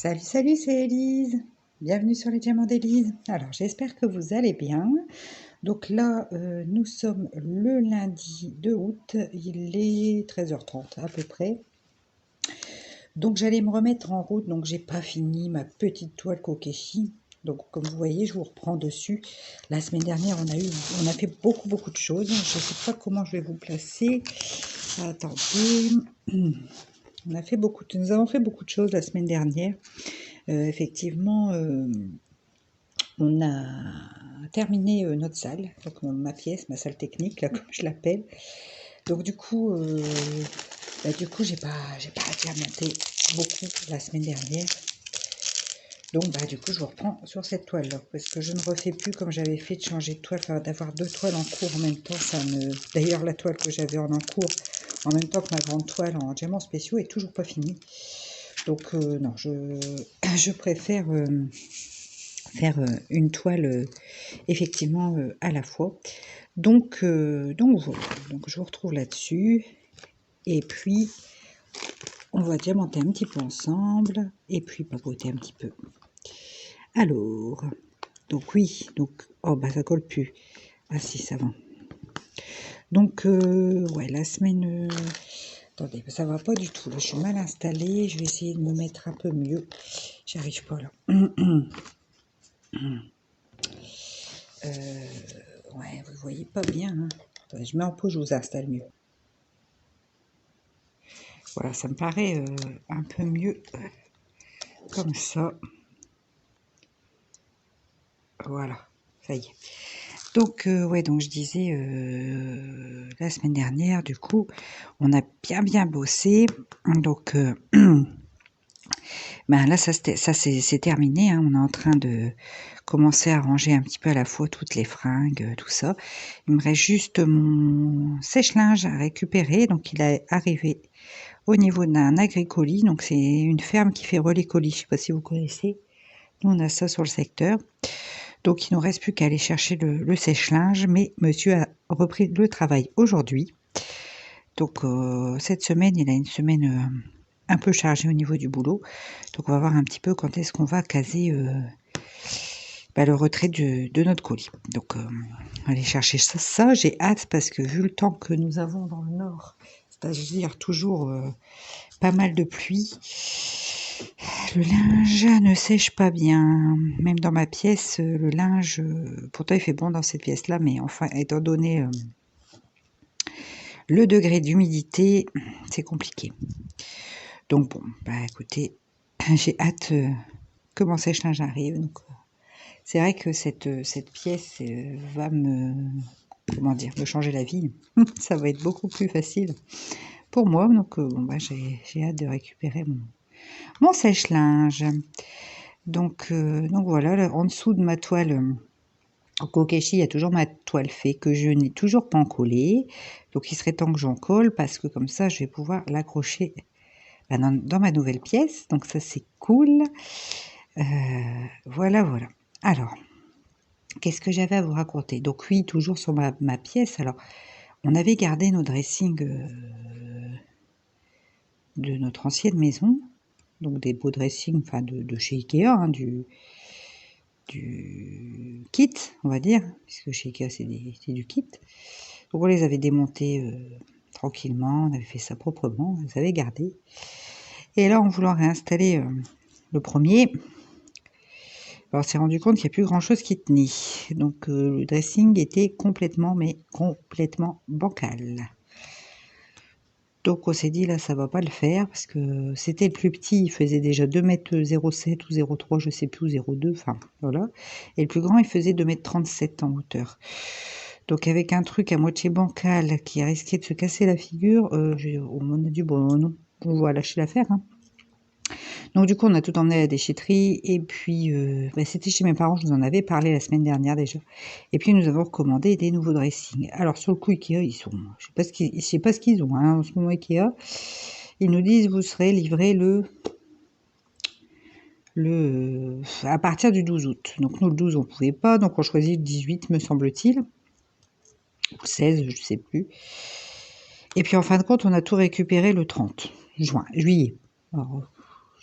Salut, salut, c'est Élise. Bienvenue sur les Diamants d'Élise. Alors, j'espère que vous allez bien. Donc là, nous sommes le lundi 2 août. Il est 13h30 à peu près. Donc, j'allais me remettre en route. Donc, j'ai pas fini ma petite toile Kokeshi. Donc, comme vous voyez, je vous reprends dessus. La semaine dernière, on a fait beaucoup de choses. Je ne sais pas comment je vais vous placer. Attendez. Nous avons fait beaucoup de choses la semaine dernière. Effectivement, on a terminé notre salle, donc ma pièce, ma salle technique, là, comme je l'appelle. Donc du coup, j'ai pas diamanté beaucoup la semaine dernière. Donc du coup, je vous reprends sur cette toile là, parce que je ne refais plus comme j'avais fait de changer de toile, enfin, d'avoir deux toiles en cours en même temps. D'ailleurs, la toile que j'avais en cours, en même temps que ma grande toile en diamants spéciaux, est toujours pas finie. Donc non, je préfère faire une toile effectivement à la fois. Donc voilà, donc je vous retrouve là-dessus. Et puis, on va diamanter un petit peu ensemble et puis papoter un petit peu. Alors, donc oui, donc, oh bah ça colle plus. Ah si, ça va. Donc, ouais, la semaine... attendez, ça va pas du tout. Là, je suis mal installée. Je vais essayer de me mettre un peu mieux. J'arrive pas là. Ouais, vous voyez pas bien. Hein. Attendez, je mets en pause, je vous installe mieux. Voilà, ça me paraît un peu mieux comme ça. Voilà, ça y est. Donc, ouais, donc je disais, la semaine dernière, du coup, on a bien bossé. Donc, ben là, ça c'est terminé. Hein. On est en train de commencer à ranger un petit peu à la fois toutes les fringues, tout ça. Il me reste juste mon sèche-linge à récupérer. Donc, il est arrivé au niveau d'un agricolis. Donc, c'est une ferme qui fait relais colis. Je ne sais pas si vous connaissez. Nous, on a ça sur le secteur. Donc, il ne nous reste plus qu'à aller chercher le sèche-linge. Mais monsieur a repris le travail aujourd'hui. Donc, cette semaine, il a une semaine un peu chargée au niveau du boulot. Donc, on va voir un petit peu quand est-ce qu'on va caser le retrait de notre colis. Donc, on va aller chercher ça. J'ai hâte parce que vu le temps que nous avons dans le nord, c'est-à-dire toujours pas mal de pluie, le linge ne sèche pas bien. Même dans ma pièce, le linge, pourtant il fait bon dans cette pièce-là, mais enfin, étant donné le degré d'humidité, c'est compliqué. Donc bon, écoutez, j'ai hâte que mon sèche-linge arrive. Donc, c'est vrai que cette pièce va me changer la vie. Ça va être beaucoup plus facile pour moi. Donc, j'ai hâte de récupérer mon sèche-linge. Donc voilà, là, en dessous de ma toile au Kokeshi, il y a toujours ma toile fée que je n'ai toujours pas encollée. Donc, il serait temps que j'en colle parce que comme ça, je vais pouvoir l'accrocher dans ma nouvelle pièce. Donc, ça, c'est cool. Voilà. Alors, qu'est-ce que j'avais à vous raconter? Donc oui, toujours sur ma pièce. Alors, on avait gardé nos dressings de notre ancienne maison. Donc des beaux dressings, enfin de chez Ikea, hein, du kit, on va dire. Puisque chez Ikea, c'est du kit. Donc on les avait démontés tranquillement. On avait fait ça proprement. On les avait gardés. Et là, en voulant réinstaller le premier... Alors, on s'est rendu compte qu'il n'y a plus grand-chose qui tenait. Donc, le dressing était complètement bancal. Donc, on s'est dit, là, ça va pas le faire, parce que c'était le plus petit, il faisait déjà 2,07 m ou 0,3 m, je sais plus, ou 0,2 m, enfin, voilà. Et le plus grand, il faisait 2,37 m en hauteur. Donc, avec un truc à moitié bancal qui risquait de se casser la figure, on a dit, bon, non, on va lâcher l'affaire, hein. Donc du coup, on a tout emmené à la déchetterie et puis c'était chez mes parents, je vous en avais parlé la semaine dernière déjà. Et puis nous avons recommandé des nouveaux dressings. Alors sur le coup Ikea, ils sont, je sais pas ce qu'ils ont hein, en ce moment Ikea. Ils nous disent vous serez livré à partir du 12 août. Donc nous le 12 on pouvait pas, donc on choisit le 18 me semble-t-il. Ou 16, je sais plus. Et puis en fin de compte, on a tout récupéré le 30 juillet. Alors,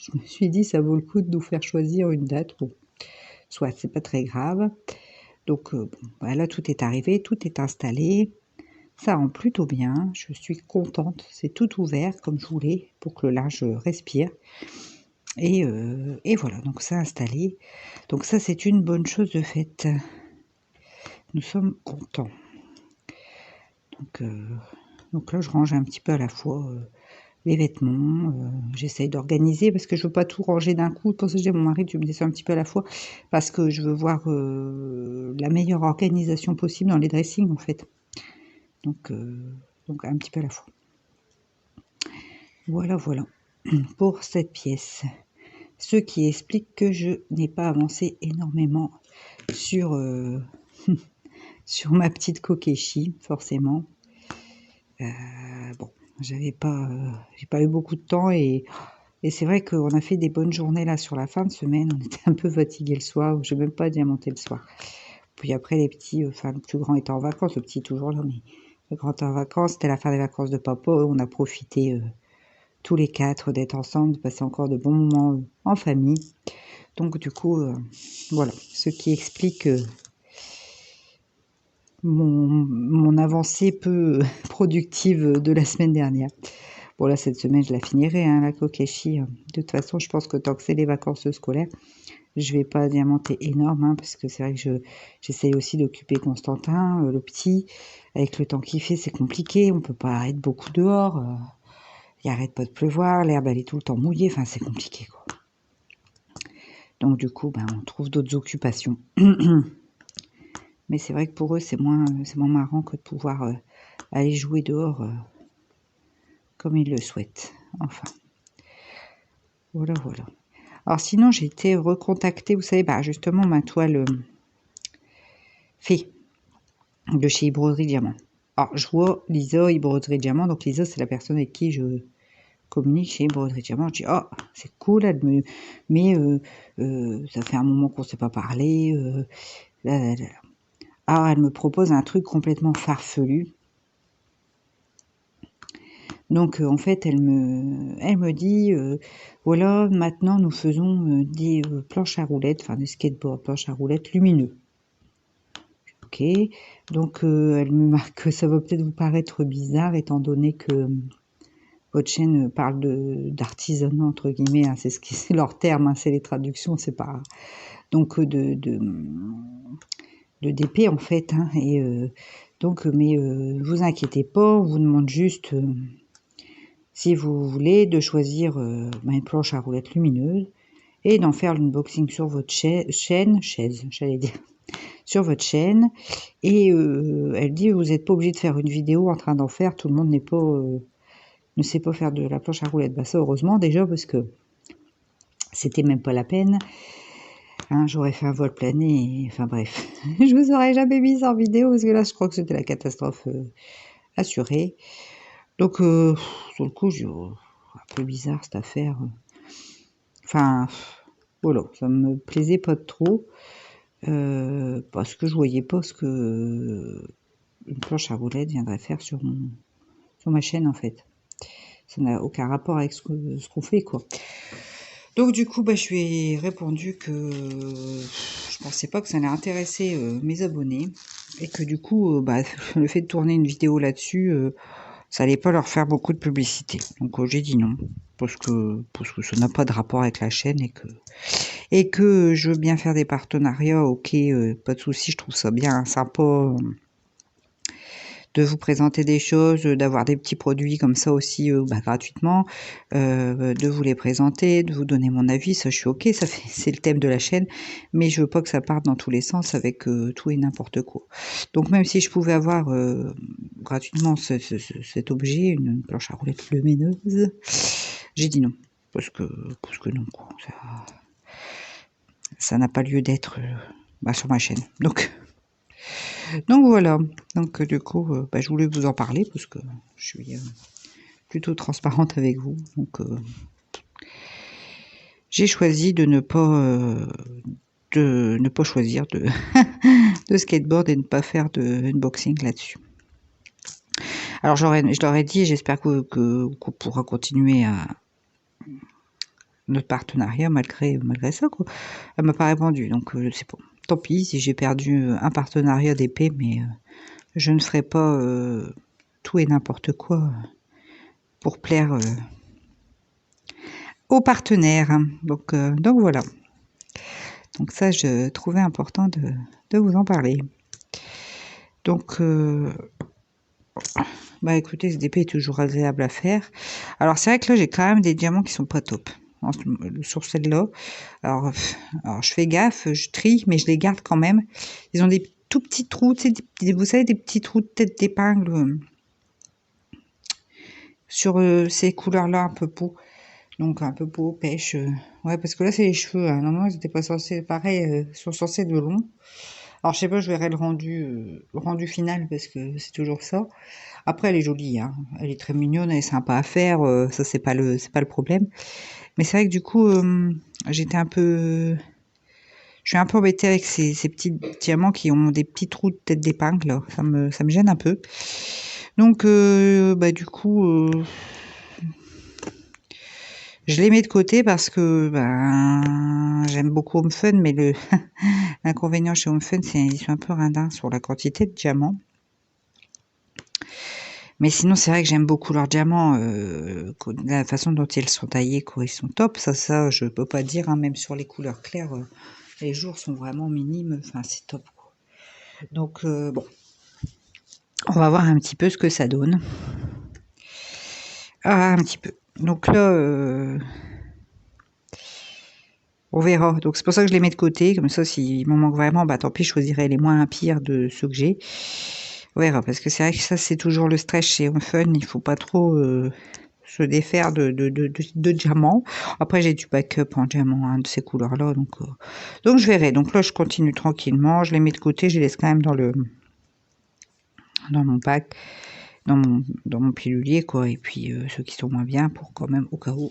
je me suis dit, ça vaut le coup de nous faire choisir une date. Bon, soit, c'est pas très grave. Donc, bon, bah là, tout est arrivé, tout est installé. Ça rend plutôt bien. Je suis contente. C'est tout ouvert comme je voulais pour que le linge respire. Et voilà, donc c'est installé. Donc ça, c'est une bonne chose de fait. Nous sommes contents. Donc là, je range un petit peu à la fois les vêtements. J'essaye d'organiser parce que je veux pas tout ranger d'un coup. Pour ça, je dis à mon mari, tu me descends un petit peu à la fois parce que je veux voir la meilleure organisation possible dans les dressings, en fait. Donc un petit peu à la fois. Voilà, voilà pour cette pièce. Ce qui explique que je n'ai pas avancé énormément sur, sur ma petite Kokeshi, forcément. Bon, j'ai pas eu beaucoup de temps et c'est vrai qu'on a fait des bonnes journées là sur la fin de semaine. On était un peu fatigués le soir, je n'ai même pas diamanté le soir. Puis après les petits, enfin le plus grand était en vacances, le petit est toujours là, mais le grand est en vacances, c'était la fin des vacances de papa, on a profité tous les 4 d'être ensemble, de passer encore de bons moments en famille. Donc du coup, voilà, ce qui explique mon avancée peu productive de la semaine dernière. Bon là, cette semaine, je la finirai, hein, la Kokeshi. De toute façon, je pense que tant que c'est les vacances scolaires, je vais pas diamanter énorme, hein, parce que c'est vrai que j'essaye aussi d'occuper Constantin, le petit. Avec le temps qu'il fait, c'est compliqué, on peut pas être beaucoup dehors. Il arrête pas de pleuvoir, l'herbe elle est tout le temps mouillée, enfin c'est compliqué quoi. Donc du coup, ben, on trouve d'autres occupations. Mais c'est vrai que pour eux, c'est moins marrant que de pouvoir aller jouer dehors comme ils le souhaitent. Enfin, voilà, voilà. Alors sinon, j'ai été recontactée, vous savez, bah, justement, ma toile fait de chez Broderie Diamant. Alors, je vois Lisa, Broderie Diamant. Donc, Lisa, c'est la personne avec qui je communique chez Broderie Diamant. Je dis, oh, c'est cool, mais ça fait un moment qu'on ne s'est pas parlé. Là, là, là. Alors, elle me propose un truc complètement farfelu. Donc, en fait, elle me dit, voilà, maintenant, nous faisons des planches à roulettes, enfin des skateboards, planches à roulettes lumineux. Ok, donc elle me marque que ça va peut-être vous paraître bizarre, étant donné que votre chaîne parle d'artisanat, entre guillemets, hein, c'est leur terme, hein, c'est les traductions, c'est pas... Donc, de DP, en fait, hein, et donc, mais vous inquiétez pas, on vous demande juste... si vous voulez, de choisir une planche à roulettes lumineuse et d'en faire l'unboxing sur votre chaîne, j'allais dire, sur votre chaîne. Et elle dit, vous n'êtes pas obligé de faire une vidéo en train d'en faire, tout le monde ne sait pas faire de la planche à roulettes. Bah ça, heureusement déjà, parce que c'était même pas la peine. Hein, j'aurais fait un vol plané, enfin bref, je vous aurais jamais mis en vidéo, parce que là, je crois que c'était la catastrophe assurée. Donc, sur le coup, j'ai un peu bizarre cette affaire. Enfin, voilà, ça me plaisait pas trop. Parce que je voyais pas ce que une planche à roulettes viendrait faire sur ma chaîne, en fait. Ça n'a aucun rapport avec ce qu'on fait, quoi. Donc, du coup, bah, je lui ai répondu que je pensais pas que ça allait intéresser mes abonnés. Et que du coup, bah, le fait de tourner une vidéo là-dessus, ça allait pas leur faire beaucoup de publicité. Donc j'ai dit non, parce que ça n'a pas de rapport avec la chaîne et que je veux bien faire des partenariats, ok, pas de souci, je trouve ça bien sympa de vous présenter des choses, d'avoir des petits produits comme ça aussi gratuitement, de vous les présenter, de vous donner mon avis, ça je suis ok, c'est le thème de la chaîne, mais je veux pas que ça parte dans tous les sens avec tout et n'importe quoi. Donc même si je pouvais avoir gratuitement cet objet, une planche à roulettes lumineuse, j'ai dit non, parce que non, quoi, ça n'a pas lieu d'être sur ma chaîne. Donc voilà, donc du coup, je voulais vous en parler parce que je suis plutôt transparente avec vous. Donc j'ai choisi de ne pas choisir de, de skateboard et de ne pas faire de unboxing là-dessus. Alors je leur ai dit, j'espère qu'on pourra continuer notre partenariat malgré ça, quoi. Elle m'a pas répondu, donc c'est bon. Tant pis si j'ai perdu un partenariat d'épée, mais je ne ferai pas tout et n'importe quoi pour plaire aux partenaires. Hein. Donc voilà. Donc ça, je trouvais important de vous en parler. Donc, bah écoutez, ce DP est toujours agréable à faire. Alors c'est vrai que là, j'ai quand même des diamants qui sont pas top sur celle-là. Alors je fais gaffe, je trie, mais je les garde quand même. Ils ont des tout petits trous, tu sais, vous savez, des petits trous de tête d'épingle sur ces couleurs-là un peu peau. Donc un peu peau, pêche. Ouais, parce que là, c'est les cheveux. Hein. Normalement, ils n'étaient pas censés, pareil, ils sont censés de long. Alors je sais pas, je verrai le rendu final parce que c'est toujours ça. Après, elle est jolie, hein. Elle est très mignonne, elle est sympa à faire. Ça, c'est pas le problème. Mais c'est vrai que du coup, j'étais un peu, je suis un peu embêtée avec ces petits diamants qui ont des petits trous de tête d'épingle. Ça me gêne un peu. Donc, bah du coup, je les mets de côté parce que ben j'aime beaucoup Home Fun, mais l'inconvénient chez Home Fun, c'est qu'ils sont un peu radins sur la quantité de diamants. Mais sinon, c'est vrai que j'aime beaucoup leurs diamants, la façon dont ils sont taillés, quoi, ils sont top. Ça, je peux pas dire, hein, même sur les couleurs claires, les jours sont vraiment minimes. Enfin, c'est top, quoi. Donc, bon, on va voir un petit peu ce que ça donne. Ah, un petit peu. Donc là, on verra. Donc c'est pour ça que je les mets de côté. Comme ça, s'il m'en manque vraiment, bah tant pis, je choisirai les moins pires de ceux que j'ai. On verra. Parce que c'est vrai que ça, c'est toujours le stress chez Home Fun. Il faut pas trop se défaire de diamants. Après, j'ai du backup en diamant, hein, de ces couleurs-là. Donc je verrai. Donc là, je continue tranquillement. Je les mets de côté. Je les laisse quand même dans mon pack. Dans mon pilulier, quoi. Et puis, ceux qui sont moins bien pour quand même, au cas où,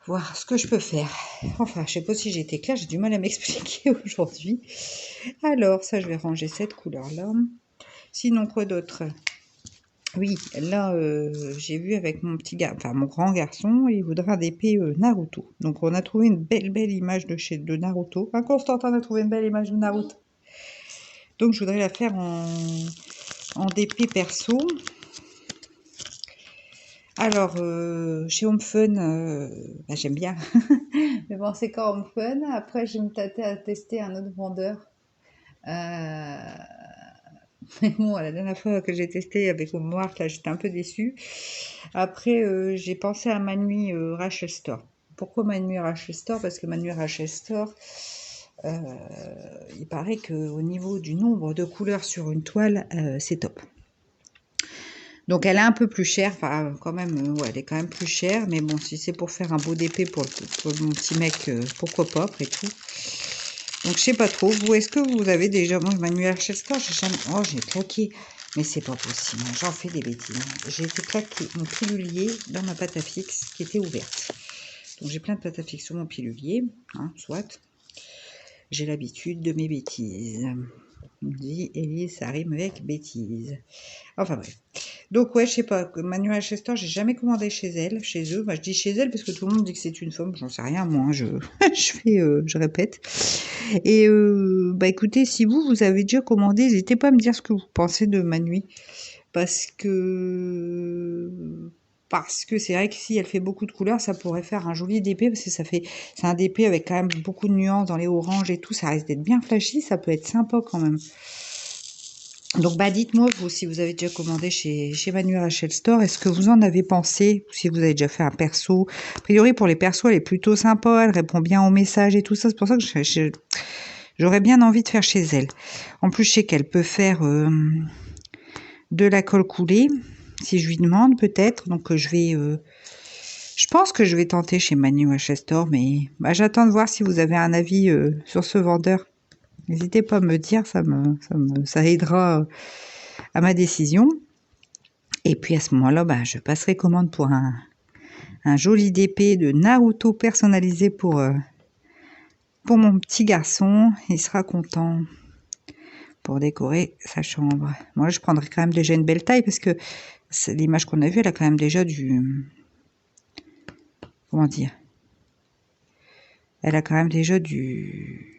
voir ce que je peux faire. Enfin, je sais pas si j'ai été claire, j'ai du mal à m'expliquer aujourd'hui. Alors, ça, je vais ranger cette couleur-là. Sinon, quoi d'autre? Oui, là, j'ai vu avec mon petit gars, enfin mon grand garçon, il voudra d'épée Naruto. Donc, on a trouvé une belle image de Naruto. Hein, Constantin a trouvé une belle image de Naruto. Donc, je voudrais la faire en DP perso. Alors, chez Home Fun, bah, j'aime bien. Mais bon, c'est quand Home Fun. Après, je vais me tâter à tester un autre vendeur. Mais bon, la dernière fois que j'ai testé avec Home Mart, là, j'étais un peu déçue. Après, j'ai pensé à Manui Rachel Store. Pourquoi Manui Rachel Store? Parce que Manui Rachel Store, il paraît qu'au niveau du nombre de couleurs sur une toile, c'est top. Donc elle est un peu plus chère, enfin quand même, ouais, elle est quand même plus chère, mais bon, si c'est pour faire un beau DP pour mon petit mec, pourquoi pas, après tout. Donc je sais pas trop, vous, est-ce que vous avez déjà, moi, Manuel Chester, j'ai claqué, mais c'est pas possible, j'en fais des bêtises. J'ai été claquer mon pilulier dans ma pâte à fixe qui était ouverte. Donc j'ai plein de pâte à fixe sur mon pilulier, hein, soit. J'ai l'habitude de mes bêtises. On me dit, Élise, ça rime avec bêtises. Enfin bref. Donc ouais, je sais pas, Manuel Chester, j'ai jamais commandé chez elle, chez eux. Bah, je dis chez elle parce que tout le monde dit que c'est une femme, j'en sais rien, moi, hein, je répète. Et bah écoutez, si vous avez déjà commandé, n'hésitez pas à me dire ce que vous pensez de Manui. Parce que c'est vrai que si elle fait beaucoup de couleurs, ça pourrait faire un joli DP, parce que c'est un DP avec quand même beaucoup de nuances dans les oranges et tout, ça risque d'être bien flashy, ça peut être sympa quand même. Donc bah dites-moi vous si vous avez déjà commandé chez Manuel Rachel Store, est-ce que vous en avez pensé, ou si vous avez déjà fait un perso. A priori pour les persos elle est plutôt sympa, elle répond bien aux messages et tout ça, c'est pour ça que j'aurais bien envie de faire chez elle. En plus je sais qu'elle peut faire de la colle coulée, si je lui demande peut-être, donc je pense que je vais tenter chez Manuel Rachel Store, mais bah, j'attends de voir si vous avez un avis sur ce vendeur. N'hésitez pas à me dire, ça aidera à ma décision. Et puis à ce moment-là, bah, je passerai commande pour un joli DP de Naruto personnalisé pour mon petit garçon. Il sera content pour décorer sa chambre. Moi, je prendrai quand même déjà une belle taille parce que l'image qu'on a vue, elle a quand même déjà comment dire, elle a quand même déjà des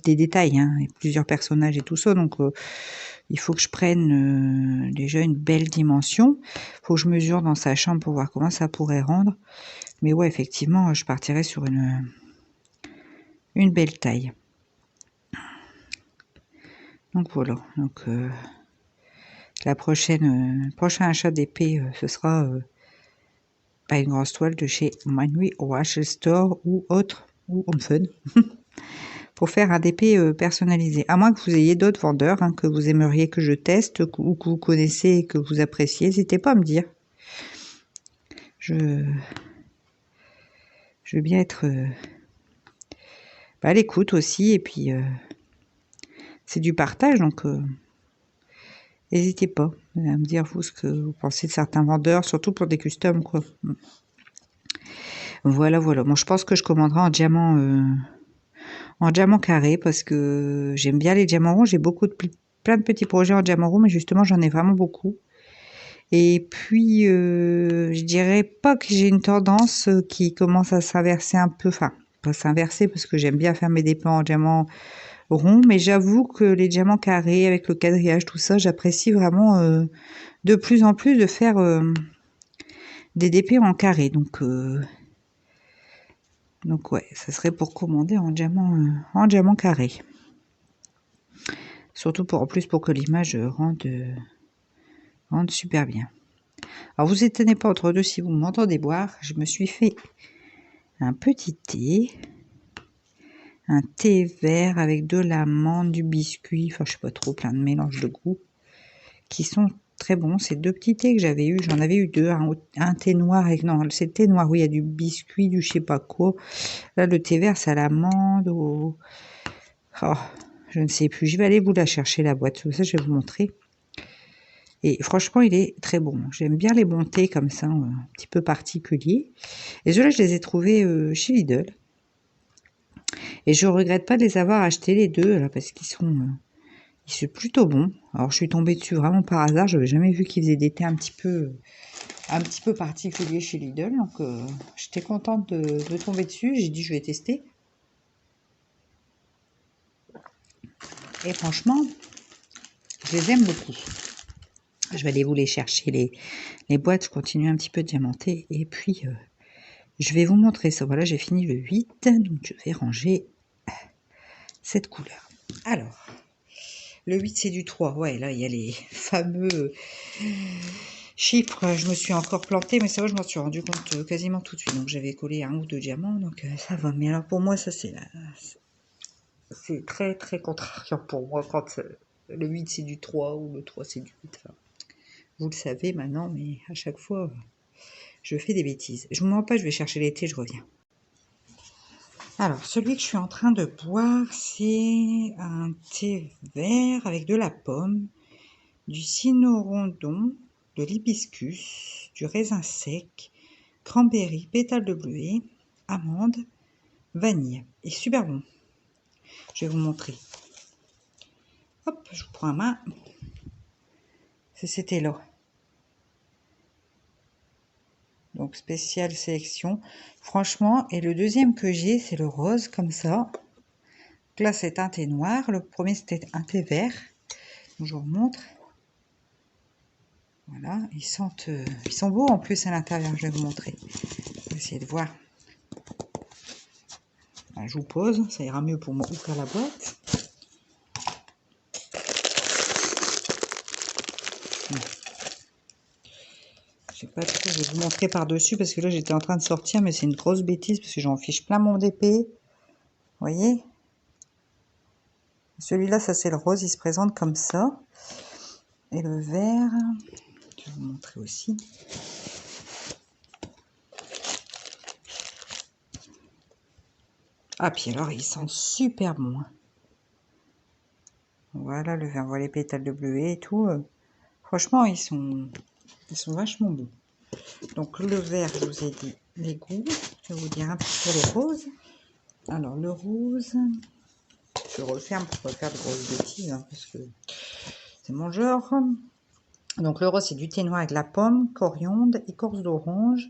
détails, hein, et plusieurs personnages et tout ça, donc il faut que je prenne déjà une belle dimension. Faut que je mesure dans sa chambre pour voir comment ça pourrait rendre. Mais ouais, effectivement, je partirais sur une belle taille. Donc voilà. Donc prochain achat d'épée, ce sera pas une grosse toile de chez Manui Wash Store ou autre, ou Home Fun. Pour faire un DP personnalisé. À moins que vous ayez d'autres vendeurs, hein, que vous aimeriez que je teste, ou que vous connaissez et que vous appréciez, n'hésitez pas à me dire. Je veux bien être à l'écoute aussi, et puis c'est du partage, donc n'hésitez pas à me dire vous ce que vous pensez de certains vendeurs, surtout pour des customs, quoi. Voilà. Bon, je pense que je commanderai en diamant carré, parce que j'aime bien les diamants ronds. J'ai plein de petits projets en diamant rond, mais justement j'en ai vraiment beaucoup. Et puis je dirais pas que j'ai une tendance qui commence à s'inverser un peu, enfin pas s'inverser, parce que j'aime bien faire mes dépôts en diamant rond, mais j'avoue que les diamants carrés avec le quadrillage, tout ça, j'apprécie vraiment de plus en plus de faire des dépôts en carré. Donc ouais, ça serait pour commander en diamant carré. Surtout en plus pour que l'image rende super bien. Alors vous étonnez pas entre deux si vous m'entendez boire, je me suis fait un petit thé, un thé vert avec de l'amande, du biscuit, enfin je sais pas trop, plein de mélanges de goûts qui sont très bons. Ces deux petits thés que j'avais eu, j'en avais eu deux, un thé noir avec, non c'est le thé noir, oui, il y a du biscuit, du je sais pas quoi. Là le thé vert c'est à l'amande, je ne sais plus, je vais aller vous la chercher la boîte, ça je vais vous montrer. Et franchement, il est très bon. J'aime bien les bons thés comme ça, un petit peu particuliers. Et ceux-là, je les ai trouvés chez Lidl. Et je regrette pas de les avoir achetés les deux, là, parce qu'ils sont plutôt bons. Alors, je suis tombée dessus vraiment par hasard. Je n'avais jamais vu qu'ils faisaient des thés un petit peu particuliers chez Lidl. Donc, j'étais contente de tomber dessus. J'ai dit, je vais tester. Et franchement, je les aime beaucoup. Je vais aller vous les chercher, les boîtes. Je continue un petit peu de diamanter. Et puis, je vais vous montrer ça. Voilà, j'ai fini le 8. Donc, je vais ranger cette couleur. Alors, le 8, c'est du 3. Ouais, là, il y a les fameux chiffres. Je me suis encore plantée, mais ça va, je m'en suis rendu compte quasiment tout de suite. Donc, j'avais collé 1 ou 2 diamants. Donc, ça va. Mais alors, pour moi, ça, c'est très, très contrariant pour moi quand le 8, c'est du 3 ou le 3, c'est du 8. Enfin, vous le savez maintenant, mais à chaque fois, je fais des bêtises. Je ne me rends pas, je vais chercher les thés, je reviens. Alors, celui que je suis en train de boire, c'est un thé vert avec de la pomme, du cynorondon, de l'hibiscus, du raisin sec, cranberry, pétales de bleuet, amande, vanille. Et super bon. Je vais vous montrer. Hop, je vous prends en main. C'est cet thé-là. Donc, spéciale sélection. Franchement, et le deuxième que j'ai, c'est le rose, comme ça. Donc là, c'est un thé noir. Le premier, c'était un thé vert. Donc, je vous remontre. Voilà, ils sont beaux en plus à l'intérieur, je vais vous montrer. On va essayer de voir. Voilà, je vous pose, ça ira mieux pour moi ouvrir la boîte. Je sais pas trop, je vais vous montrer par-dessus parce que là j'étais en train de sortir, mais c'est une grosse bêtise parce que j'en fiche plein mon DP. Vous voyez? Celui-là, ça c'est le rose, il se présente comme ça. Et le vert, je vais vous montrer aussi. Ah, puis alors, ils sentent super bon. Voilà, le vert, voilà les pétales de bleuet et tout. Franchement, ils sont vachement bons. Donc, le vert, je vous ai dit les goûts. Je vais vous dire un petit peu le rose. Alors, le rose, je referme pour pas faire de grosses bêtises, hein, parce que c'est mon genre. Donc, le rose, c'est du thé noir avec la pomme, coriandre, écorce d'orange,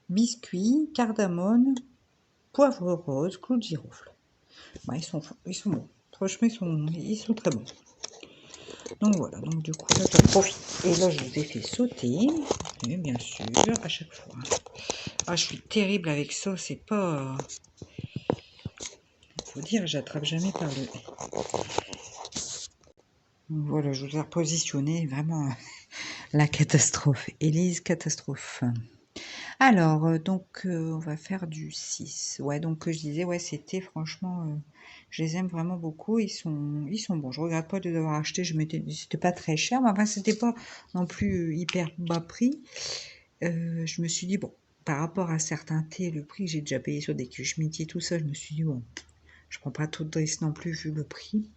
biscuit, cardamone, poivre rose, clou de girofle. Bah, ils sont bons. Franchement, ils sont très bons. Donc voilà, donc du coup, là, j'en profite. Et là, je les ai fait sauter, et bien sûr, à chaque fois. Ah, je suis terrible avec ça, c'est pas... Faut dire, j'attrape jamais par le... Voilà, je vous ai repositionné, vraiment la catastrophe. Élise, catastrophe. Alors, on va faire du 6. Ouais, donc je disais, ouais, c'était franchement, je les aime vraiment beaucoup. Ils sont bons. Je regrette pas de les avoir achetés. C'était pas très cher, mais enfin, c'était pas non plus hyper bas prix. Je me suis dit, bon, par rapport à certains thés, le prix que j'ai déjà payé sur des quiches midi, tout ça, je me suis dit, bon, je prends pas tout de risque non plus vu le prix.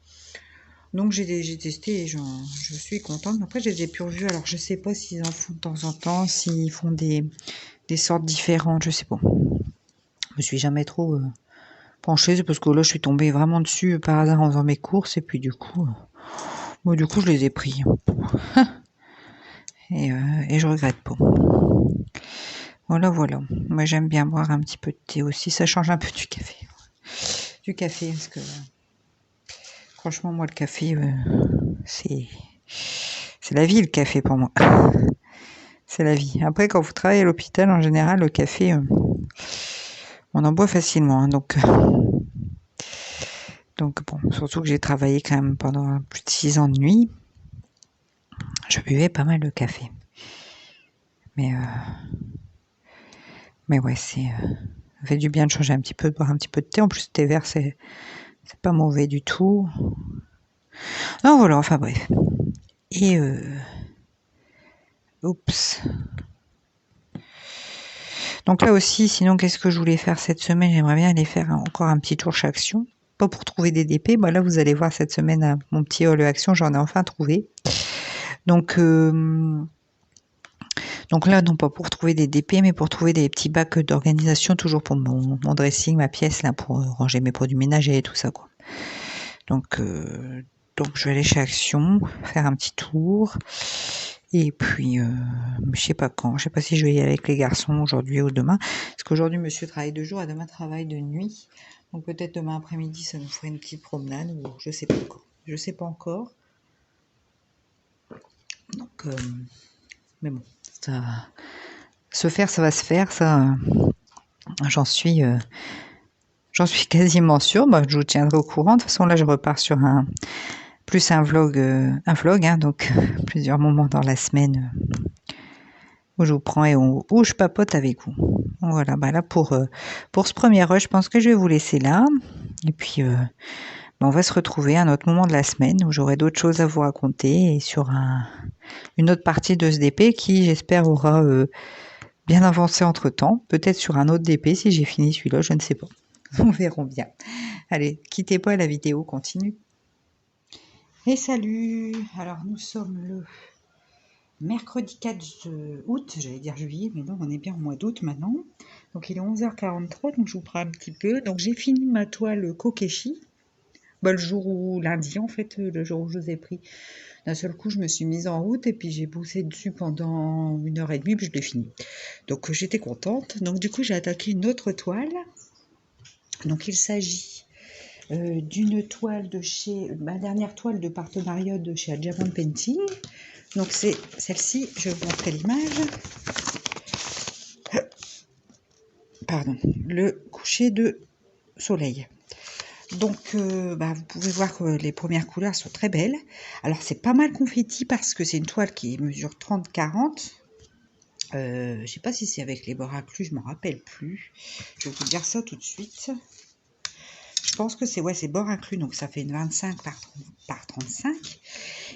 Donc j'ai testé et je suis contente. Après, j'ai des pur vus. Alors, je sais pas s'ils en font de temps en temps, s'ils font des sortes différentes, je sais pas. Je me suis jamais trop penchée, c'est parce que là, je suis tombée vraiment dessus par hasard en faisant mes courses, et puis du coup, je les ai pris. Et je regrette pas. Voilà, voilà. Moi, j'aime bien boire un petit peu de thé aussi. Ça change un peu du café. Du café, parce que franchement, moi, le café, c'est la vie, le café pour moi. C'est la vie. Après, quand vous travaillez à l'hôpital, en général, le café, on en boit facilement. Hein, donc bon, surtout que j'ai travaillé quand même pendant plus de 6 ans de nuit. Je buvais pas mal de café. Mais ouais, ça fait du bien de changer un petit peu, de boire un petit peu de thé. En plus, thé vert, c'est pas mauvais du tout. Non, voilà, enfin bref. Et oups. Donc là aussi, sinon, qu'est-ce que je voulais faire cette semaine? J'aimerais bien aller faire encore un petit tour chez Action. Pas pour trouver des DP. Bah là, vous allez voir cette semaine mon petit haul Action, j'en ai enfin trouvé. Donc là, non pas pour trouver des DP, mais pour trouver des petits bacs d'organisation, toujours pour mon dressing, ma pièce, là, pour ranger mes produits ménagers et tout ça, quoi. Donc je vais aller chez Action, faire un petit tour. Et puis, je sais pas quand, je sais pas si je vais y aller avec les garçons aujourd'hui ou demain. Parce qu'aujourd'hui, monsieur travaille de jour et demain travaille de nuit. Donc peut-être demain après-midi, ça nous ferait une petite promenade, ou je sais pas encore. Je sais pas encore. Donc, mais bon, ça se faire, ça va se faire, ça, j'en suis quasiment sûre. Bah, je vous tiendrai au courant. De toute façon, là, je repars sur un vlog, hein, donc plusieurs moments dans la semaine où je vous prends et où je papote avec vous. Voilà, bah là pour ce premier rush, je pense que je vais vous laisser là. Et puis, on va se retrouver à un autre moment de la semaine où j'aurai d'autres choses à vous raconter et sur une autre partie de ce DP qui, j'espère, aura bien avancé entre temps. Peut-être sur un autre DP si j'ai fini celui-là, je ne sais pas. On verra bien. Allez, quittez pas, la vidéo continue. Et salut! Alors, nous sommes le mercredi 4 août, j'allais dire juillet, mais non, on est bien au mois d'août maintenant. Donc, il est 11h43, donc je vous prends un petit peu. Donc, j'ai fini ma toile Kokeshi. Bah, le jour où je vous ai pris. D'un seul coup, je me suis mise en route et puis j'ai bossé dessus pendant 1h30, puis je l'ai fini. Donc, j'étais contente. Donc, du coup, j'ai attaqué une autre toile. Donc, il s'agit d'une toile de chez... ma dernière toile de partenariat de chez Diamond Painting. Donc, c'est celle-ci. Je vais vous montrer l'image. Pardon. Le coucher de soleil. Donc, vous pouvez voir que les premières couleurs sont très belles. Alors, c'est pas mal confetti parce que c'est une toile qui mesure 30-40. Je ne sais pas si c'est avec les bords inclus, je ne m'en rappelle plus. Je vais vous dire ça tout de suite. Je pense que c'est bords inclus, donc ça fait une 25 par 35.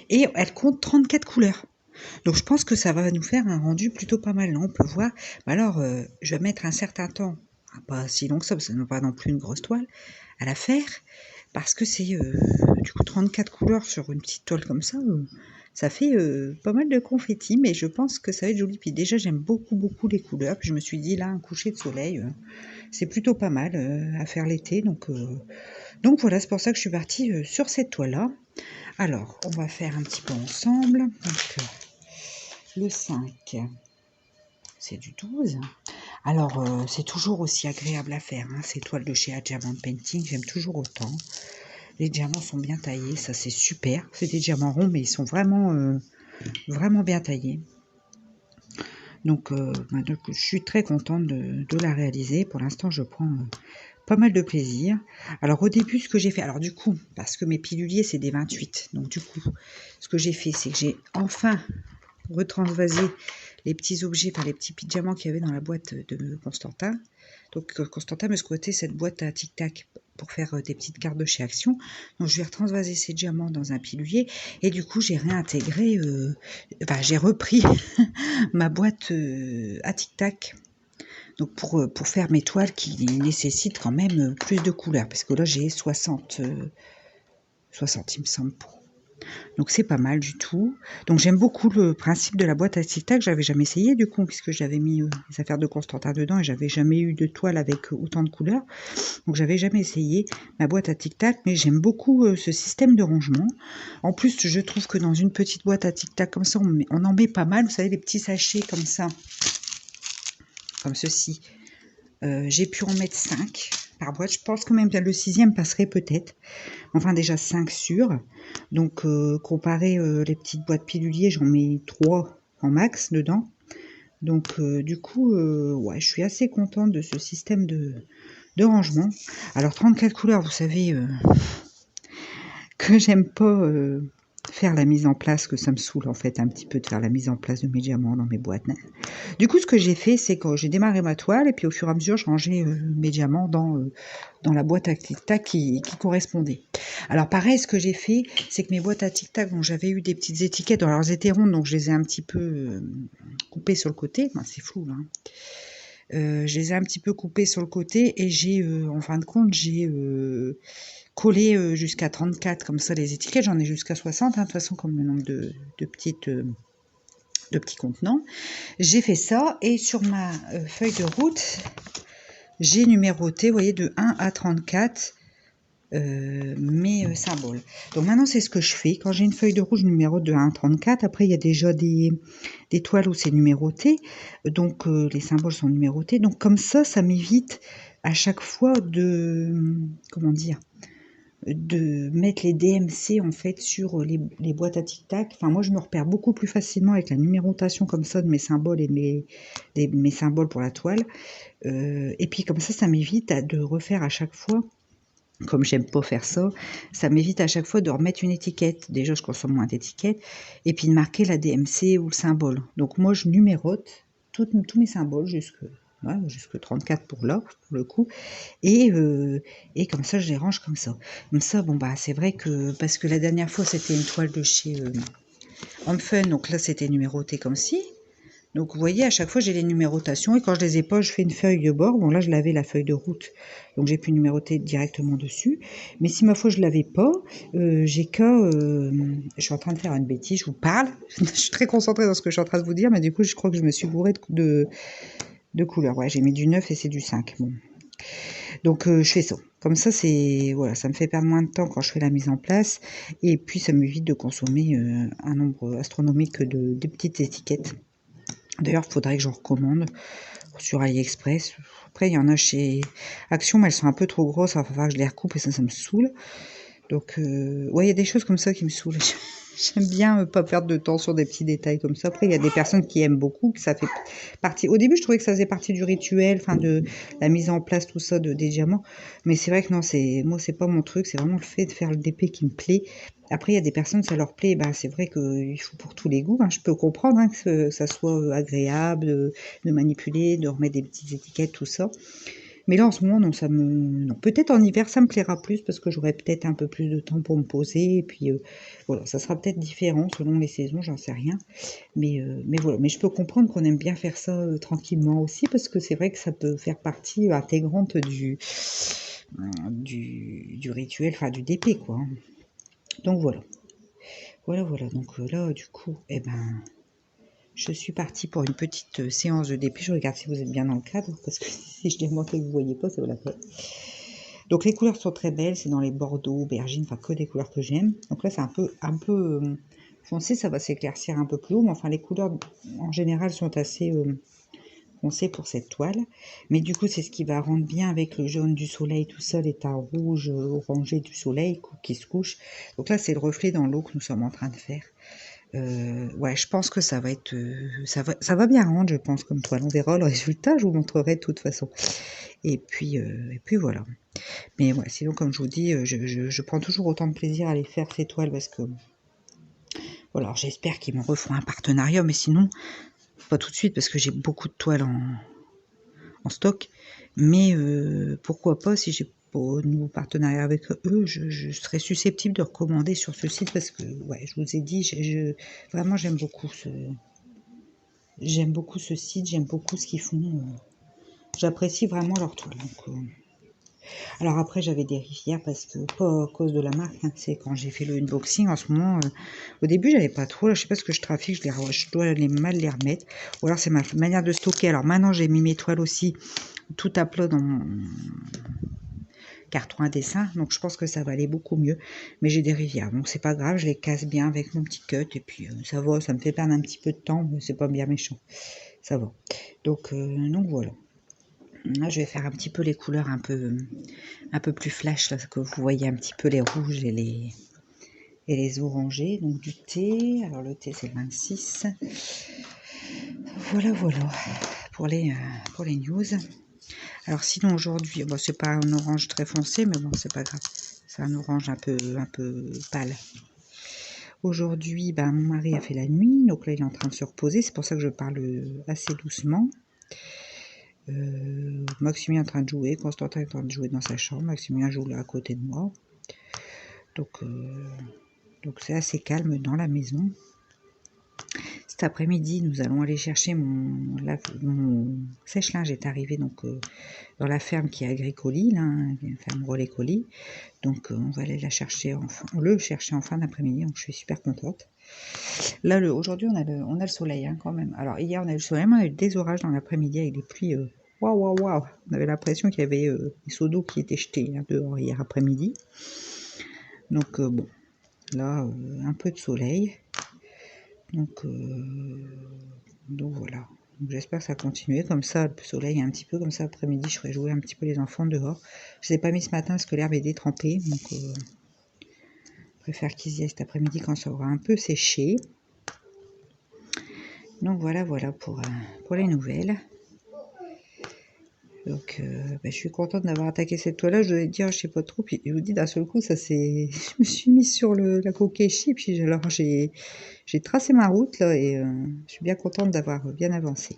Et elle compte 34 couleurs. Donc, je pense que ça va nous faire un rendu plutôt pas mal. Là, on peut voir. Alors, je vais mettre un certain temps, pas si long que ça, parce que ça n'est pas non plus une grosse toile, à la faire. Parce que c'est du coup 34 couleurs sur une petite toile comme ça fait pas mal de confetti, mais je pense que ça va être joli. Puis déjà, j'aime beaucoup les couleurs. Puis je me suis dit, là, un coucher de soleil, c'est plutôt pas mal à faire l'été. Donc voilà, c'est pour ça que je suis partie sur cette toile-là. Alors, on va faire un petit peu ensemble. Donc, le 5, c'est du 12. Alors, c'est toujours aussi agréable à faire, hein, ces toiles de chez Diamond Painting, j'aime toujours autant. Les diamants sont bien taillés, ça c'est super. C'est des diamants ronds, mais ils sont vraiment bien taillés. Donc, je suis très contente de la réaliser. Pour l'instant, je prends pas mal de plaisir. Alors, au début, ce que j'ai fait... Alors, du coup, parce que mes piluliers, c'est des 28. Donc, du coup, ce que j'ai fait, c'est que j'ai enfin retransvasé les petits objets, enfin les petits diamants qu'il y avait dans la boîte de Constantin. Donc Constantin me squattait cette boîte à tic-tac pour faire des petites cartes de chez Action. Donc je vais retransvaser ces diamants dans un pilulier et du coup j'ai réintégré, enfin j'ai repris ma boîte à tic-tac. Donc pour faire mes toiles qui nécessitent quand même plus de couleurs, parce que là j'ai 60, 60 il me semble. Donc c'est pas mal du tout. Donc j'aime beaucoup le principe de la boîte à tic-tac. J'avais jamais essayé du coup, puisque j'avais mis les affaires de Constantin dedans et j'avais jamais eu de toile avec autant de couleurs. Donc j'avais jamais essayé ma boîte à tic-tac, mais j'aime beaucoup ce système de rangement. En plus, je trouve que dans une petite boîte à tic-tac comme ça, on en met pas mal. Vous savez, les petits sachets comme ça, comme ceci. J'ai pu en mettre 5 par boîte. Je pense que même le 6e passerait peut-être. Enfin déjà 5 sûrs. Donc comparé les petites boîtes piluliers, j'en mets 3 en max dedans. Donc du coup, ouais, je suis assez contente de ce système de rangement. Alors 34 couleurs, vous savez que j'aime pas faire la mise en place, que ça me saoule en fait un petit peu de faire la mise en place de mes diamants dans mes boîtes. Du coup, ce que j'ai fait, c'est que j'ai démarré ma toile et puis au fur et à mesure, je rangeais mes diamants dans la boîte à tic-tac qui correspondait. Alors pareil, ce que j'ai fait, c'est que mes boîtes à tic-tac, bon, j'avais eu des petites étiquettes, alors elles étaient rondes, donc je les ai un petit peu coupées sur le côté. Enfin, c'est flou, là. Je les ai un petit peu coupées sur le côté et j'ai, en fin de compte, j'ai collé jusqu'à 34, comme ça, les étiquettes. J'en ai jusqu'à 60, hein, de toute façon, comme le nombre de petits contenants. J'ai fait ça et sur ma feuille de route, j'ai numéroté, vous voyez, de 1 à 34 mes symboles. Donc maintenant, c'est ce que je fais. Quand j'ai une feuille de route, je numérote de 1 à 34. Après, il y a déjà des toiles où c'est numéroté. Donc, les symboles sont numérotés. Donc, comme ça m'évite à chaque fois de... Comment dire, de mettre les DMC en fait sur les boîtes à tic-tac. Enfin, moi, je me repère beaucoup plus facilement avec la numérotation comme ça de mes symboles et de mes symboles pour la toile. Et puis, comme ça m'évite de refaire à chaque fois. Comme j'aime pas faire ça, ça m'évite à chaque fois de remettre une étiquette. Déjà, je consomme moins d'étiquettes. Et puis de marquer la DMC ou le symbole. Donc moi, je numérote tous mes symboles jusque 34 pour là, pour le coup. Et comme ça, je les range comme ça. Comme ça, bon, bah, c'est vrai que... Parce que la dernière fois, c'était une toile de chez Homefun. Donc là, c'était numéroté comme ci. Donc vous voyez, à chaque fois j'ai les numérotations et quand je les ai pas, je fais une feuille de bord. Bon là je l'avais la feuille de route, donc j'ai pu numéroter directement dessus. Mais si ma foi je l'avais pas, j'ai qu'à... je suis en train de faire une bêtise, je vous parle. Je suis très concentrée dans ce que je suis en train de vous dire, mais du coup je crois que je me suis bourrée de couleurs. Ouais, j'ai mis du 9 et c'est du 5. Bon. Donc je fais ça. Comme ça, c'est voilà, ça me fait perdre moins de temps quand je fais la mise en place. Et puis ça m'évite de consommer un nombre astronomique de petites étiquettes. D'ailleurs, il faudrait que j'en recommande sur AliExpress. Après, il y en a chez Action, mais elles sont un peu trop grosses. Il va falloir que je les recoupe et ça me saoule. Donc, ouais, il y a des choses comme ça qui me saoulent. J'aime bien pas perdre de temps sur des petits détails comme ça. Après, il y a des personnes qui aiment beaucoup, que ça fait partie... Au début, je trouvais que ça faisait partie du rituel, enfin, de la mise en place, tout ça, des diamants. Mais c'est vrai que non, moi, c'est pas mon truc. C'est vraiment le fait de faire le DP qui me plaît. Après, il y a des personnes, ça leur plaît. Ben, c'est vrai qu'il faut pour tous les goûts. Hein. Je peux comprendre que ça soit agréable de manipuler, de remettre des petites étiquettes, tout ça. Mais là, en ce moment, non, non. Peut-être en hiver, ça me plaira plus parce que j'aurai peut-être un peu plus de temps pour me poser. Et puis, voilà, ça sera peut-être différent selon les saisons, j'en sais rien. Mais voilà. Mais je peux comprendre qu'on aime bien faire ça tranquillement aussi parce que c'est vrai que ça peut faire partie intégrante du rituel, enfin du DP, quoi. Donc, voilà. Voilà. Donc là, du coup, eh ben... Je suis partie pour une petite séance de DP. Je regarde si vous êtes bien dans le cadre, parce que si je démontre et que vous ne voyez pas, ça vaut la peine. Donc les couleurs sont très belles, c'est dans les bordeaux, aubergines, enfin que des couleurs que j'aime. Donc là c'est un peu foncé, ça va s'éclaircir un peu plus haut, mais enfin les couleurs en général sont assez foncé pour cette toile. Mais du coup, c'est ce qui va rendre bien avec le jaune du soleil tout seul et un rouge orangé du soleil qui se couche. Donc là, c'est le reflet dans l'eau que nous sommes en train de faire. Ouais, je pense que ça va être, ça va bien rendre, je pense, comme toile. On verra le résultat, je vous montrerai de toute façon. Et puis voilà. Mais ouais, sinon, comme je vous dis, je prends toujours autant de plaisir à les faire ces toiles parce que, voilà, alors j'espère qu'ils me referont un partenariat, mais sinon, pas tout de suite parce que j'ai beaucoup de toiles en stock. Mais pourquoi pas, si j'ai pas de nouveau partenariat avec eux, je serais susceptible de recommander sur ce site parce que, ouais, je vous ai dit, vraiment j'aime beaucoup ce site, j'aime beaucoup ce qu'ils font. J'apprécie vraiment leur toile. Donc, alors après, j'avais des rivières parce que, pas à cause de la marque, hein, c'est quand j'ai fait le unboxing en ce moment. Au début, j'avais pas trop, là, je sais pas ce que je trafique, je dois mal les remettre. Ou alors c'est ma manière de stocker. Alors maintenant, j'ai mis mes toiles aussi tout à plat dans mon carton à dessin, donc je pense que ça va aller beaucoup mieux. Mais j'ai des rivières, donc c'est pas grave, je les casse bien avec mon petit cut, et puis ça va, ça me fait perdre un petit peu de temps, mais c'est pas bien méchant, ça va. Donc voilà. Là, je vais faire un petit peu les couleurs un peu plus flash, là, que vous voyez un petit peu les rouges et les orangés, donc du thé. Alors le thé c'est le 26. Voilà pour les news. Alors sinon aujourd'hui, bon, c'est pas un orange très foncé, mais bon, c'est pas grave. C'est un orange un peu pâle. Aujourd'hui, ben, mon mari a fait la nuit, donc là il est en train de se reposer. C'est pour ça que je parle assez doucement. Maximilien est en train de jouer, Constantin est en train de jouer dans sa chambre. Maximilien joue là à côté de moi. Donc c'est assez calme dans la maison. Cet après-midi, nous allons aller chercher mon sèche-linge est arrivé donc dans la ferme qui est Agricoli, là, une ferme relais colis. Donc on va aller le chercher en fin d'après-midi, donc je suis super contente. Là, aujourd'hui, on a le soleil hein, quand même. Alors hier, on a eu le soleil, mais on a eu des orages dans l'après-midi avec des pluies. Waouh. On avait l'impression qu'il y avait des seaux d'eau qui étaient jetés hein, dehors hier après-midi. Donc bon, là, un peu de soleil. Donc voilà. J'espère que ça va continuer comme ça, le soleil un petit peu, comme ça après-midi je ferai jouer un petit peu les enfants dehors. Je ne les ai pas mis ce matin parce que l'herbe est détrempée, donc je préfère qu'ils y aient cet après-midi quand ça aura un peu séché. Donc voilà pour les nouvelles. Donc je suis contente d'avoir attaqué cette toile-là, je dois dire, je sais pas trop, puis je vous dis d'un seul coup, je me suis mise sur la Kokeshi, puis alors j'ai tracé ma route là et je suis bien contente d'avoir bien avancé.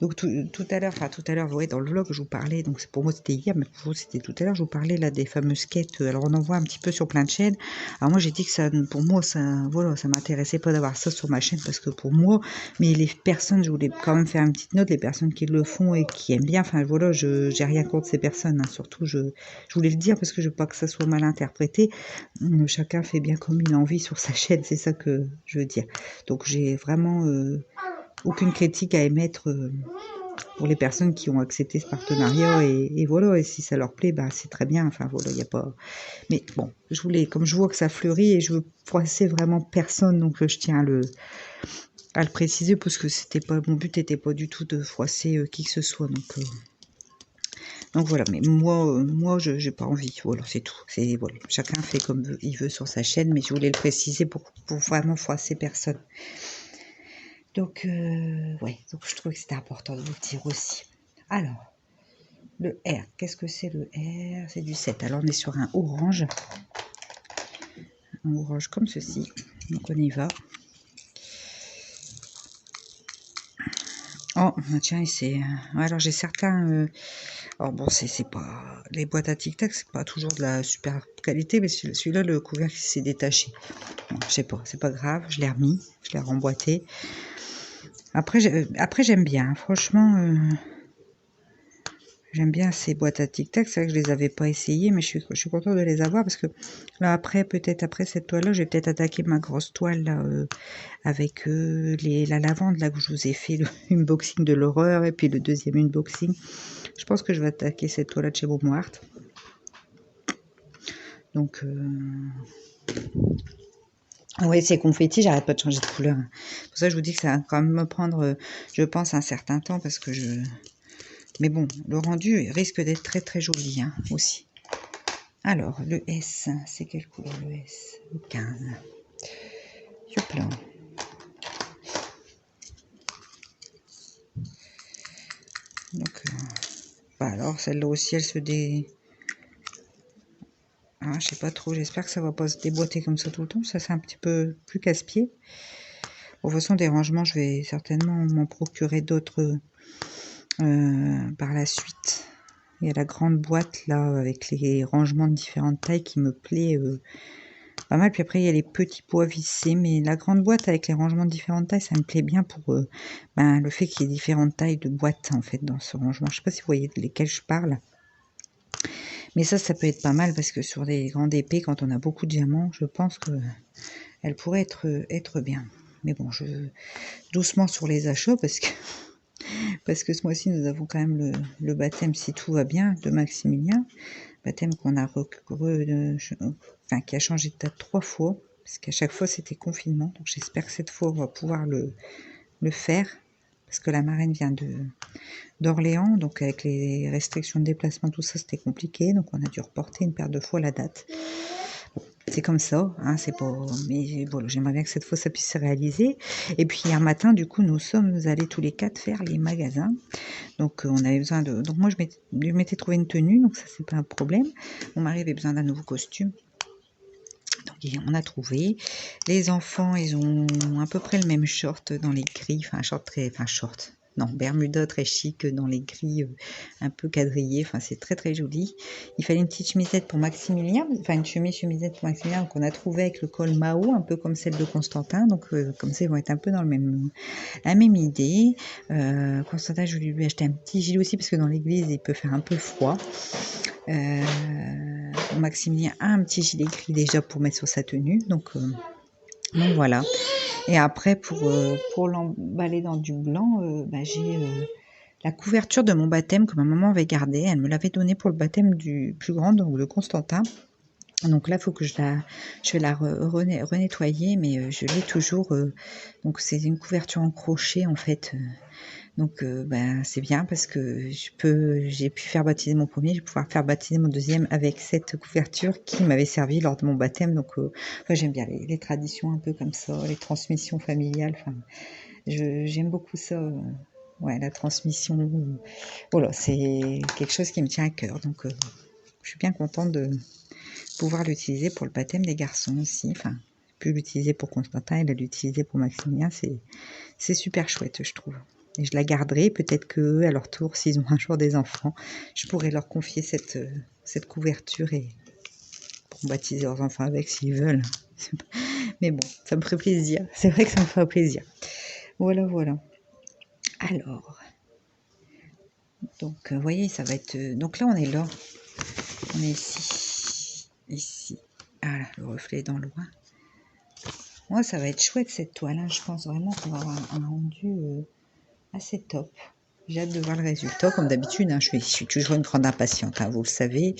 Donc tout à l'heure, ouais, dans le vlog, je vous parlais, donc pour moi c'était hier, mais pour vous c'était tout à l'heure, je vous parlais là des fameuses quêtes. Alors on en voit un petit peu sur plein de chaînes. Alors moi j'ai dit que pour moi, ça m'intéressait pas d'avoir ça sur ma chaîne parce que pour moi, mais les personnes, je voulais quand même faire une petite note, les personnes qui le font et qui aiment bien, enfin voilà, j'ai rien contre ces personnes, hein, surtout je voulais le dire parce que je veux pas que ça soit mal interprété. Chacun fait bien comme il a envie sur sa chaîne, c'est ça que je veux dire. Donc j'ai vraiment aucune critique à émettre pour les personnes qui ont accepté ce partenariat et voilà, et si ça leur plaît, bah c'est très bien, enfin voilà, il n'y a pas... Mais bon, comme je vois que ça fleurit et je veux froisser vraiment personne, donc je tiens à le préciser parce que mon but n'était pas du tout de froisser qui que ce soit, donc voilà, mais moi j'ai pas envie, voilà, c'est tout. Voilà, chacun fait comme il veut sur sa chaîne, mais je voulais le préciser pour vraiment froisser personne. Donc, ouais, donc je trouve que c'était important de vous le dire aussi. Alors, le R, qu'est-ce que c'est le R? C'est du 7. Alors, on est sur un orange comme ceci. Donc, on y va. Oh, tiens, c'est... alors, j'ai certains... alors, bon, c'est pas... Les boîtes à tic-tac, c'est pas toujours de la super qualité, mais celui-là, le couvercle s'est détaché. Bon, je sais pas, c'est pas grave, je l'ai remis, je l'ai remboîté. Après j'aime bien, franchement, j'aime bien ces boîtes à tic-tac. C'est vrai que je les avais pas essayées, mais je suis contente de les avoir parce que là peut-être après cette toile-là, je vais peut-être attaquer ma grosse toile là, avec la lavande là que je vous ai fait le unboxing de l'horreur et puis le deuxième unboxing. Je pense que je vais attaquer cette toile-là de chez Beaumont Art. Donc Oui, c'est confetti, j'arrête pas de changer de couleur. C'est pour ça que je vous dis que ça va quand même me prendre, je pense, un certain temps parce que je... Mais bon, le rendu risque d'être très très joli hein, aussi. Alors, le S, c'est quelle couleur le S? Le 15. Youpla. Donc, bah alors, celle-là aussi, elle se dé... Ah, je sais pas trop, j'espère que ça va pas se déboîter comme ça tout le temps. Ça, c'est un petit peu plus casse-pied. Bon, de toute façon, des rangements, je vais certainement m'en procurer d'autres par la suite. Il y a la grande boîte là avec les rangements de différentes tailles qui me plaît pas mal. Puis après il y a les petits pois vissés, mais la grande boîte avec les rangements de différentes tailles, ça me plaît bien pour le fait qu'il y ait différentes tailles de boîtes en fait dans ce rangement. Je sais pas si vous voyez de lesquelles je parle. Mais ça peut être pas mal parce que sur des grandes épées, quand on a beaucoup de diamants, je pense que elle pourrait être bien. Mais bon, doucement sur les achats parce que ce mois-ci, nous avons quand même le baptême, si tout va bien, de Maximilien. Baptême qu'on a qui a changé de date 3 fois, parce qu'à chaque fois, c'était confinement. Donc j'espère que cette fois, on va pouvoir le faire, parce que la marraine vient d'Orléans, donc avec les restrictions de déplacement, tout ça, c'était compliqué. Donc on a dû reporter une paire de fois la date. C'est comme ça, hein, c'est pas... Mais voilà, j'aimerais bien que cette fois ça puisse se réaliser. Et puis hier matin, du coup, nous sommes allés tous les 4 faire les magasins. Donc on avait besoin de... Donc moi, je m'étais trouvé une tenue, donc ça, c'est pas un problème. Mon mari avait besoin d'un nouveau costume. Donc on a trouvé. Les enfants, ils ont à peu près le même short dans les gris. Enfin, short. Non, bermuda très chic dans les gris un peu quadrillés. Enfin, c'est très très joli. Il fallait une petite chemisette pour Maximilien. Enfin, une chemisette pour Maximilien qu'on a trouvé avec le col Mao, un peu comme celle de Constantin. Donc, comme ça, ils vont être un peu dans la même idée. Constantin, je voulais lui acheter un petit gilet aussi parce que dans l'église, il peut faire un peu froid. Maximilien a un petit gilet gris déjà pour mettre sur sa tenue. Donc voilà. Et après, pour l'emballer dans du blanc, j'ai la couverture de mon baptême que ma maman avait gardée. Elle me l'avait donnée pour le baptême du plus grand, donc de Constantin. Donc là, il faut que je vais la renettoyer, mais je l'ai toujours. Donc c'est une couverture en crochet en fait. Donc c'est bien parce que j'ai pu faire baptiser mon premier, je vais pouvoir faire baptiser mon deuxième avec cette couverture qui m'avait servi lors de mon baptême. Donc j'aime bien les traditions un peu comme ça, les transmissions familiales. Enfin, j'aime beaucoup ça. Ouais, la transmission. Voilà, c'est quelque chose qui me tient à cœur. Donc je suis bien contente de pouvoir l'utiliser pour le baptême des garçons aussi. Enfin, j'ai pu l'utiliser pour Constantin, elle a l'utilisé pour Maximilien. C'est super chouette, je trouve. Et je la garderai, peut-être qu'eux, à leur tour, s'ils ont un jour des enfants, je pourrais leur confier cette couverture et pour baptiser leurs enfants avec s'ils veulent. Mais bon, ça me ferait plaisir. C'est vrai que ça me ferait plaisir. Voilà, voilà. Alors, donc, vous voyez, ça va être... donc là, on est là. On est ici. Ici. Ah là, le reflet est dans le loin. Moi, ça va être chouette, cette toile. Hein. Je pense vraiment qu'on va avoir un rendu... assez top. J'ai hâte de voir le résultat. Comme d'habitude, hein, je suis toujours une grande impatiente, hein, vous le savez.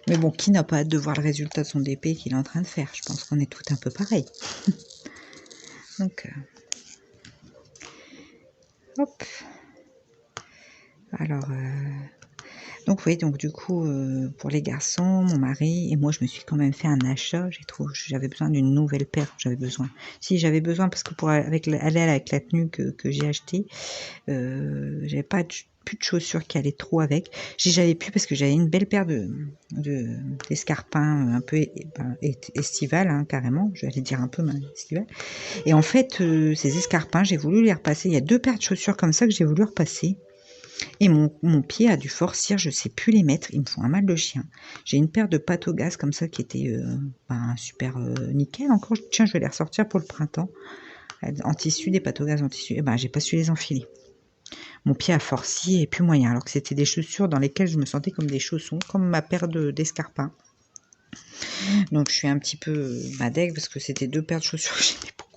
Mais bon, qui n'a pas hâte de voir le résultat de son DP qu'il est en train de faire? Je pense qu'on est tout un peu pareil. Donc, hop. Alors, donc oui, donc du coup, pour les garçons, mon mari et moi, je me suis quand même fait un achat. J'avais besoin d'une nouvelle paire. J'avais besoin parce que pour aller avec la tenue que j'ai achetée, j'avais pas plus de chaussures qui allaient trop avec. J'avais plus parce que j'avais une belle paire d'escarpins un peu estival, hein, carrément. Je vais aller dire un peu estival. Et en fait, ces escarpins, j'ai voulu les repasser. Il y a 2 paires de chaussures comme ça que j'ai voulu repasser. Et mon pied a dû forcir, je sais plus les mettre, ils me font un mal de chien. J'ai une paire de pâtes au gaz comme ça qui était super nickel encore. Tiens, je vais les ressortir pour le printemps. En tissu, des pâtes au gaz en tissu. Et j'ai pas su les enfiler. Mon pied a forci et plus moyen, alors que c'était des chaussures dans lesquelles je me sentais comme des chaussons, comme ma paire d'escarpins. Donc je suis un petit peu deg parce que c'était 2 paires de chaussures que j'aimais beaucoup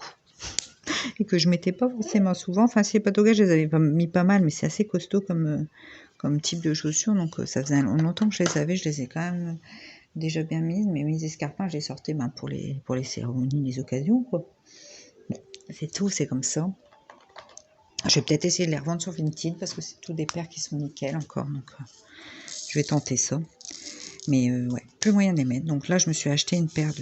et que je mettais pas forcément souvent. Enfin, ces pâtes au gaz, je les avais mis pas mal, mais c'est assez costaud comme type de chaussures, donc ça faisait longtemps que je les avais. Je les ai quand même déjà bien mises, mais mes escarpins, je les sortais pour les cérémonies, les occasions, quoi. Bon, c'est tout, c'est comme ça. Je vais peut-être essayer de les revendre sur Vinted, parce que c'est tous des paires qui sont nickel encore, donc je vais tenter ça. Mais ouais, plus moyen de les mettre. Donc là, je me suis acheté une paire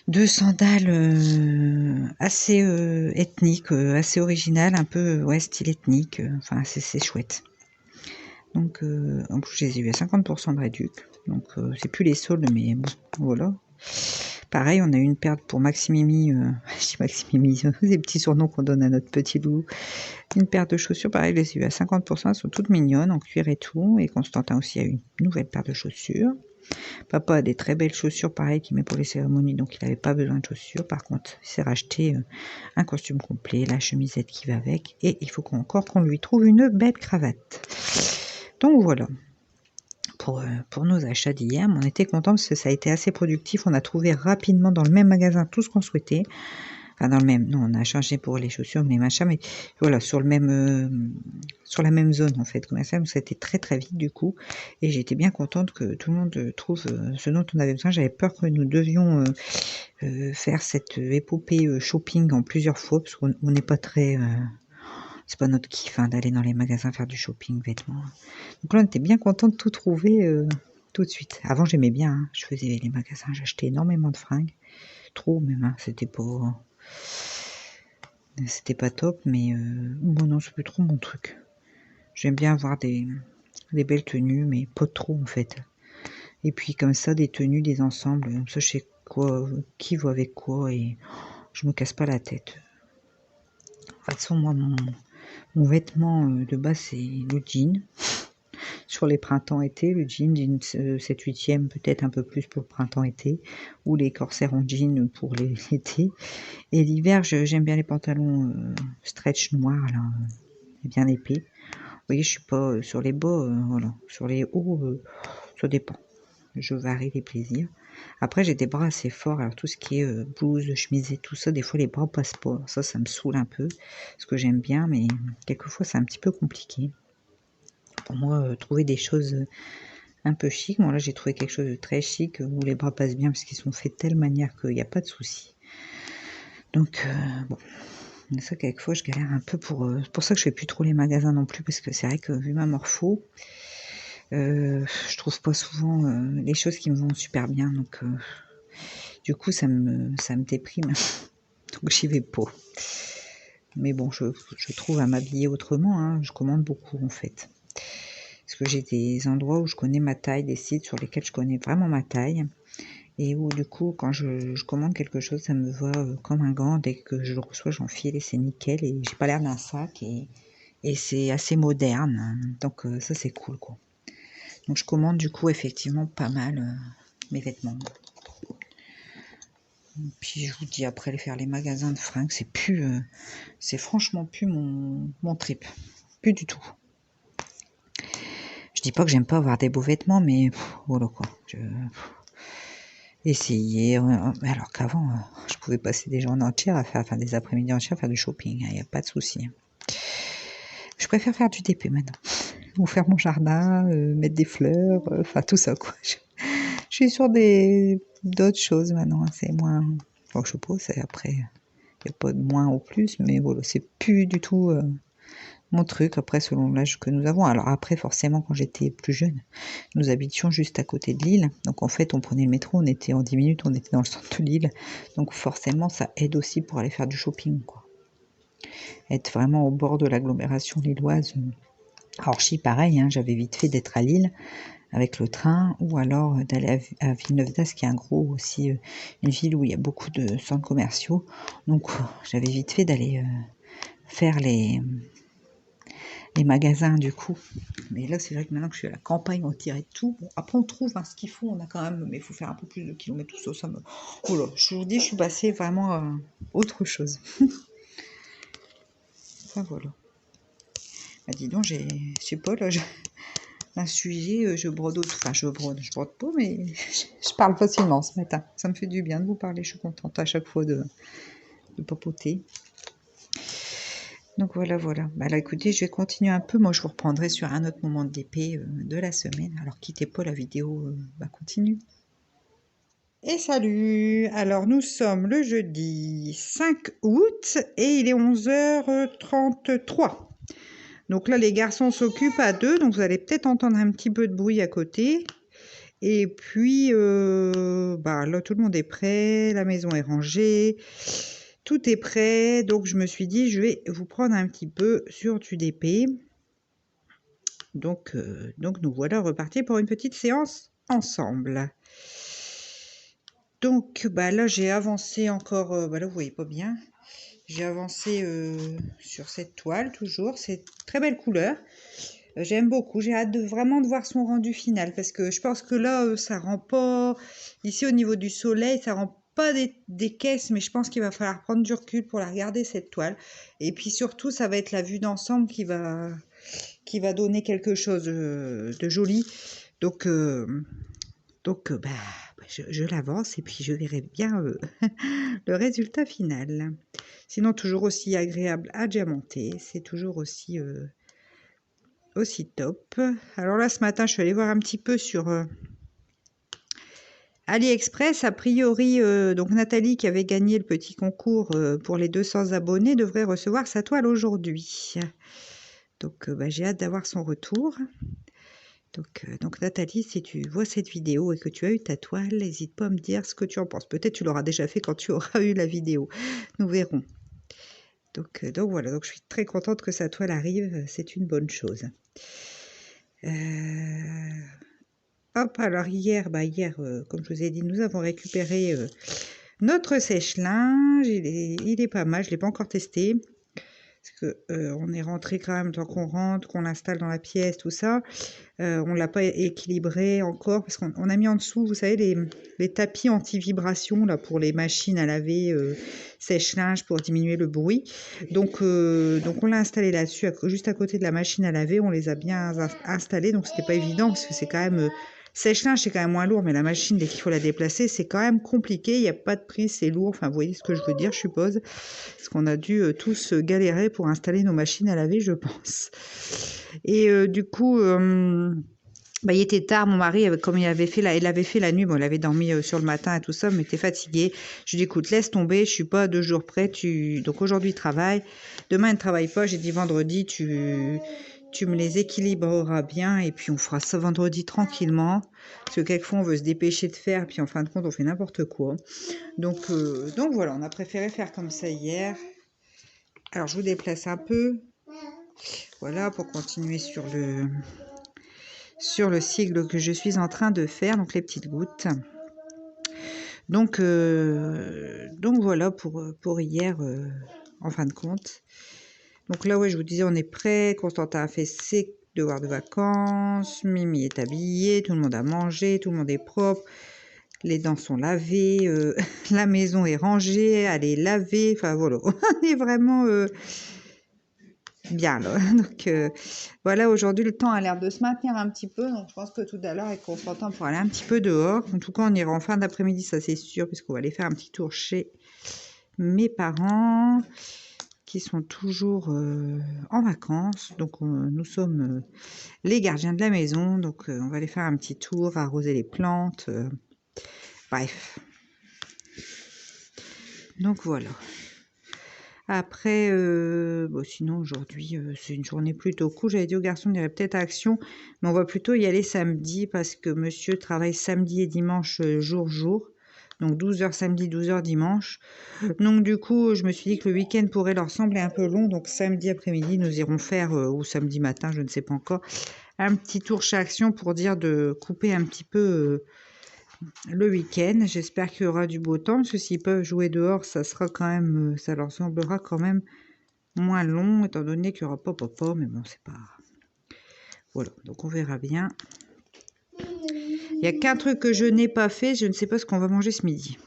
de sandales assez ethniques, assez originales, un peu ouais, style ethnique. Enfin, c'est chouette. Donc, en plus, je les ai eu à 50% de réduc. Donc, c'est plus les soldes, mais bon, voilà. Pareil, on a eu une paire pour Maximimi, je dis Maximimi, des petits surnoms qu'on donne à notre petit loup. Une paire de chaussures, pareil, je les ai eu à 50%, elles sont toutes mignonnes, en cuir et tout. Et Constantin aussi a eu une nouvelle paire de chaussures. Papa a des très belles chaussures, pareil, qu'il met pour les cérémonies, donc il n'avait pas besoin de chaussures. Par contre, il s'est racheté un costume complet, la chemisette qui va avec, et il faut encore qu'on lui trouve une belle cravate. Donc voilà, pour nos achats d'hier, on était contents parce que ça a été assez productif. On a trouvé rapidement dans le même magasin tout ce qu'on souhaitait. Enfin, dans le même, non, on a changé pour les chaussures, les machins, mais voilà, sur la même zone, en fait, commerciale. Donc, ça a été très, très vite, du coup. Et j'étais bien contente que tout le monde trouve ce dont on avait besoin. J'avais peur que nous devions faire cette épopée shopping en plusieurs fois, parce qu'on n'est pas très... c'est pas notre kiff d'aller dans les magasins faire du shopping, vêtements. Donc là, on était bien content de tout trouver tout de suite. Avant, j'aimais bien, hein. Je faisais les magasins, j'achetais énormément de fringues. Trop même, hein. C'était pas top, mais bon non, c'est plus trop mon truc. J'aime bien avoir des belles tenues, mais pas trop en fait. Et puis comme ça, des tenues, des ensembles, ça je sais quoi, qui va avec quoi, et je me casse pas la tête. De toute façon, moi, mon vêtement de base, c'est le jean. Sur les printemps-été, le jean 7/8e, peut-être un peu plus pour le printemps-été, ou les corsaires en jean pour l'été. Et l'hiver, j'aime bien les pantalons stretch noirs, là, bien épais. Vous voyez, je suis pas sur les bas, voilà. Sur les hauts, ça dépend. Je varie les plaisirs. Après, j'ai des bras assez forts, alors tout ce qui est blouse, chemise et tout ça, des fois les bras passent pas. Ça me saoule un peu, parce que j'aime bien, mais quelquefois c'est un petit peu compliqué. Pour moi, trouver des choses un peu chic. Bon, là, j'ai trouvé quelque chose de très chic, où les bras passent bien, parce qu'ils sont faits de telle manière qu'il n'y a pas de souci. Donc, bon, ça, quelquefois, je galère un peu pour ça que je fais plus trop les magasins non plus, parce que c'est vrai que, vu ma morpho, je trouve pas souvent les choses qui me vont super bien, donc du coup, ça me déprime, donc j'y vais pas. Mais bon, je trouve à m'habiller autrement, hein. Je commande beaucoup, en fait. Parce que j'ai des endroits où je connais ma taille, des sites sur lesquels je connais vraiment ma taille, et où du coup, quand je commande quelque chose, ça me va comme un gant. Dès que je le reçois, j'enfile et c'est nickel, et j'ai pas l'air d'un sac, et c'est assez moderne, donc ça c'est cool, quoi. Donc je commande du coup effectivement pas mal mes vêtements. Puis je vous dis, après faire les magasins de fringues, c'est franchement plus mon trip, plus du tout. Je dis pas que j'aime pas avoir des beaux vêtements, mais voilà quoi. Essayer, alors qu'avant, je pouvais passer des journées entières à faire, enfin des après-midi entières à faire du shopping, il n'y a pas de souci. Je préfère faire du DP maintenant, ou faire mon jardin, mettre des fleurs, enfin tout ça quoi. Je suis sur d'autres choses maintenant, c'est moins, enfin je suppose, après, il n'y a pas de moins ou plus, mais voilà, c'est plus du tout mon truc, après selon l'âge que nous avons. Alors après, forcément, quand j'étais plus jeune, nous habitions juste à côté de Lille, donc en fait on prenait le métro, on était en 10 minutes, on était dans le centre de Lille, donc forcément ça aide aussi pour aller faire du shopping, quoi. Être vraiment au bord de l'agglomération lilloise. Alors je pareil, hein, j'avais vite fait d'être à Lille avec le train, ou alors d'aller à Villeneuve d'Ascq, qui est un gros aussi, une ville où il y a beaucoup de centres commerciaux, donc j'avais vite fait d'aller faire les magasins du coup. Mais là c'est vrai que maintenant que je suis à la campagne, on tirait tout. Bon, après on trouve ce qu'il faut, on a quand même, mais il faut faire un peu plus de kilomètres, tout ça, oh là, je vous dis, je suis passée vraiment à autre chose. Enfin voilà. Bah dis donc, je sais pas, là, un sujet, je brode, enfin je brode pas, mais je parle facilement ce matin. Ça me fait du bien de vous parler, je suis contente à chaque fois de papoter. Donc voilà, voilà. Bah là, écoutez, je vais continuer un peu. Moi, je vous reprendrai sur un autre moment de DP de la semaine. Alors, quittez pas la vidéo, continue. Et salut! Alors, nous sommes le jeudi 5 août et il est 11h33. Donc là, les garçons s'occupent à deux, donc vous allez peut-être entendre un petit peu de bruit à côté. Et puis, là, tout le monde est prêt, la maison est rangée, tout est prêt. Donc, je me suis dit, je vais vous prendre un petit peu sur du DP. Donc nous voilà repartis pour une petite séance ensemble. Donc, là, j'ai avancé encore, là, vous voyez pas bien. J'ai avancé sur cette toile, toujours. C'est très belle couleur. J'aime beaucoup. J'ai hâte vraiment de voir son rendu final parce que je pense que là, ça rend pas... Ici, au niveau du soleil, ça rend pas des caisses, mais je pense qu'il va falloir prendre du recul pour la regarder, cette toile. Et puis surtout, ça va être la vue d'ensemble qui va donner quelque chose de joli. Donc, je l'avance et puis je verrai bien le résultat final. Sinon, toujours aussi agréable à diamanter. C'est toujours aussi top. Alors là, ce matin, je suis allée voir un petit peu sur AliExpress. A priori, donc Nathalie, qui avait gagné le petit concours pour les 200 abonnés, devrait recevoir sa toile aujourd'hui. Donc, j'ai hâte d'avoir son retour. Donc Nathalie, si tu vois cette vidéo et que tu as eu ta toile, n'hésite pas à me dire ce que tu en penses. Peut-être tu l'auras déjà fait quand tu auras eu la vidéo. Nous verrons. Donc voilà, donc je suis très contente que sa toile arrive. C'est une bonne chose. Hop, alors hier, comme je vous ai dit, nous avons récupéré notre sèche-linge. Il est pas mal, je ne l'ai pas encore testé. Parce que on est rentré quand même, tant qu'on rentre, qu'on l'installe dans la pièce, tout ça. On ne l'a pas équilibré encore, parce qu'on a mis en dessous, vous savez, les tapis anti-vibration là, pour les machines à laver, sèche-linge, pour diminuer le bruit. Donc on l'a installé là-dessus, juste à côté de la machine à laver. On les a bien installés, donc c'était pas évident, parce que c'est quand même... sèche-linge, c'est quand même moins lourd, mais la machine, dès qu'il faut la déplacer, c'est quand même compliqué. Il n'y a pas de prise, c'est lourd. Enfin, vous voyez ce que je veux dire, je suppose. Parce qu'on a dû tous galérer pour installer nos machines à laver, je pense. Et du coup, il était tard. Mon mari, comme il avait fait la nuit, bon, il avait dormi sur le matin et tout ça, mais il était fatigué. Je lui ai dit, écoute, laisse tomber, je suis pas 2 jours près. Donc aujourd'hui, il travaille. Demain, il ne travaille pas. J'ai dit vendredi, tu me les équilibreras bien et puis on fera ça vendredi tranquillement. Parce que quelquefois, on veut se dépêcher de faire, puis en fin de compte, on fait n'importe quoi. Donc voilà, on a préféré faire comme ça hier. Alors, je vous déplace un peu. Voilà, pour continuer sur le cycle que je suis en train de faire, donc les petites gouttes. Donc voilà pour hier, en fin de compte. Donc là, ouais, je vous disais, on est prêt. Constantin a fait ses devoirs de vacances. Mimi est habillée. Tout le monde a mangé. Tout le monde est propre. Les dents sont lavées. La maison est rangée. Elle est lavée. Enfin, voilà. On est vraiment bien, là. Donc, voilà, aujourd'hui, le temps a l'air de se maintenir un petit peu. Donc, je pense que tout à l'heure, avec Constantin, pour aller un petit peu dehors. En tout cas, on ira en fin d'après-midi, ça c'est sûr, puisqu'on va aller faire un petit tour chez mes parents, qui sont toujours en vacances. Donc, nous sommes les gardiens de la maison. Donc, on va aller faire un petit tour, arroser les plantes. Bref. Donc, voilà. Après, sinon, aujourd'hui, c'est une journée plutôt cool. J'avais dit aux garçons, on irait peut-être à Action, mais on va plutôt y aller samedi parce que monsieur travaille samedi et dimanche, jour. Donc, 12h samedi, 12h dimanche. Donc du coup, je me suis dit que le week-end pourrait leur sembler un peu long. Donc samedi après-midi, nous irons faire, ou samedi matin, je ne sais pas encore, un petit tour chez Action pour dire de couper un petit peu le week-end. J'espère qu'il y aura du beau temps, parce que s'ils peuvent jouer dehors, ça sera quand même, ça leur semblera quand même moins long, étant donné qu'il n'y aura pas papa, mais bon, c'est pas... Voilà, donc on verra bien. Il n'y a qu'un truc que je n'ai pas fait, je ne sais pas ce qu'on va manger ce midi.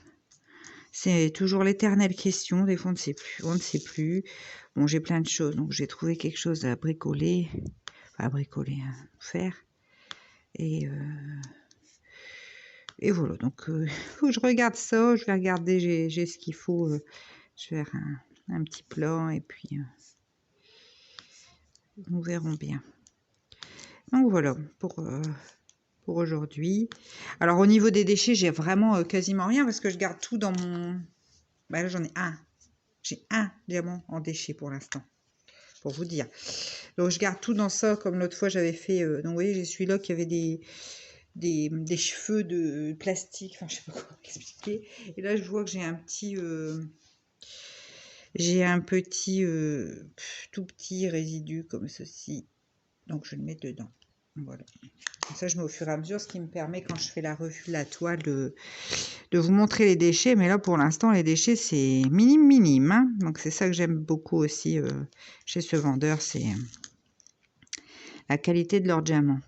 C'est toujours l'éternelle question, des fois on ne sait plus. Bon, j'ai plein de choses, donc j'ai trouvé quelque chose à bricoler, à faire. Et voilà, donc faut que je regarde ça, je vais regarder, j'ai ce qu'il faut, je vais faire un petit plat, et puis nous verrons bien. Donc voilà pour aujourd'hui. Alors au niveau des déchets, j'ai vraiment quasiment rien parce que je garde tout dans mon... Bah là j'en ai un. J'ai un diamant en déchet pour l'instant, pour vous dire. Donc je garde tout dans ça, comme l'autre fois j'avais fait. Donc vous voyez, j'ai celui-là qui avait des cheveux de plastique, enfin je sais pas comment expliquer. Et là je vois que j'ai un petit... tout petit résidu comme ceci. Donc je vais le mettre dedans. Voilà. Comme ça je mets au fur et à mesure, ce qui me permet quand je fais la revue de la toile de vous montrer les déchets. Mais là pour l'instant les déchets c'est minime, hein. Donc c'est ça que j'aime beaucoup aussi chez ce vendeur, c'est la qualité de leurs diamants.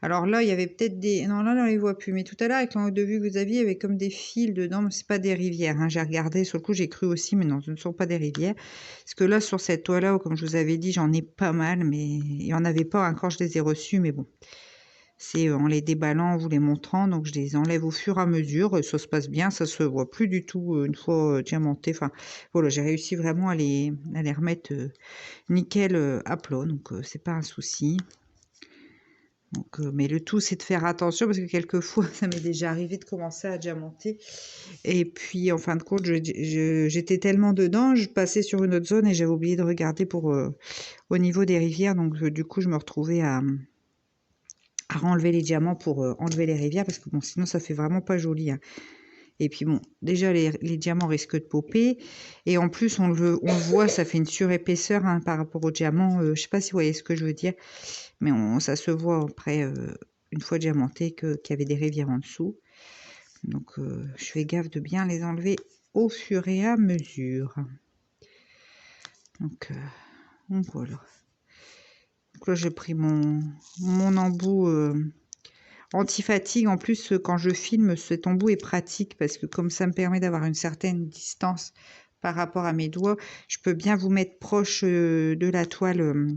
Alors là il y avait peut-être des... Non là on les voit plus, mais tout à l'heure avec l'angle de vue que vous aviez, il y avait comme des fils dedans, mais c'est pas des rivières, hein. J'ai regardé, sur le coup j'ai cru aussi, mais non, ce ne sont pas des rivières. Parce que là sur cette toile là, comme je vous avais dit, j'en ai pas mal, mais il n'y en avait pas encore, je les ai reçus, mais bon. C'est en les déballant, en vous les montrant, donc je les enlève au fur et à mesure, ça se passe bien, ça se voit plus du tout une fois diamanté. Enfin voilà, j'ai réussi vraiment à les remettre nickel à plat, donc c'est pas un souci. Donc, mais le tout c'est de faire attention parce que quelquefois ça m'est déjà arrivé de commencer à diamanter et puis en fin de compte j'étais tellement dedans, je passais sur une autre zone et j'avais oublié de regarder pour au niveau des rivières, donc du coup je me retrouvais à renlever les diamants pour enlever les rivières parce que bon sinon ça fait vraiment pas joli, hein. Et puis bon, déjà les diamants risquent de popper et en plus on le voit, ça fait une surépaisseur, hein, par rapport aux diamants. Je sais pas si vous voyez ce que je veux dire, mais ça se voit après une fois diamanté qu'il y avait des rivières en dessous. Donc je fais gaffe de bien les enlever au fur et à mesure. Donc voilà. Donc là j'ai pris mon embout anti-fatigue. En plus quand je filme, cet embout est pratique parce que comme ça me permet d'avoir une certaine distance par rapport à mes doigts, je peux bien vous mettre proche de la toile.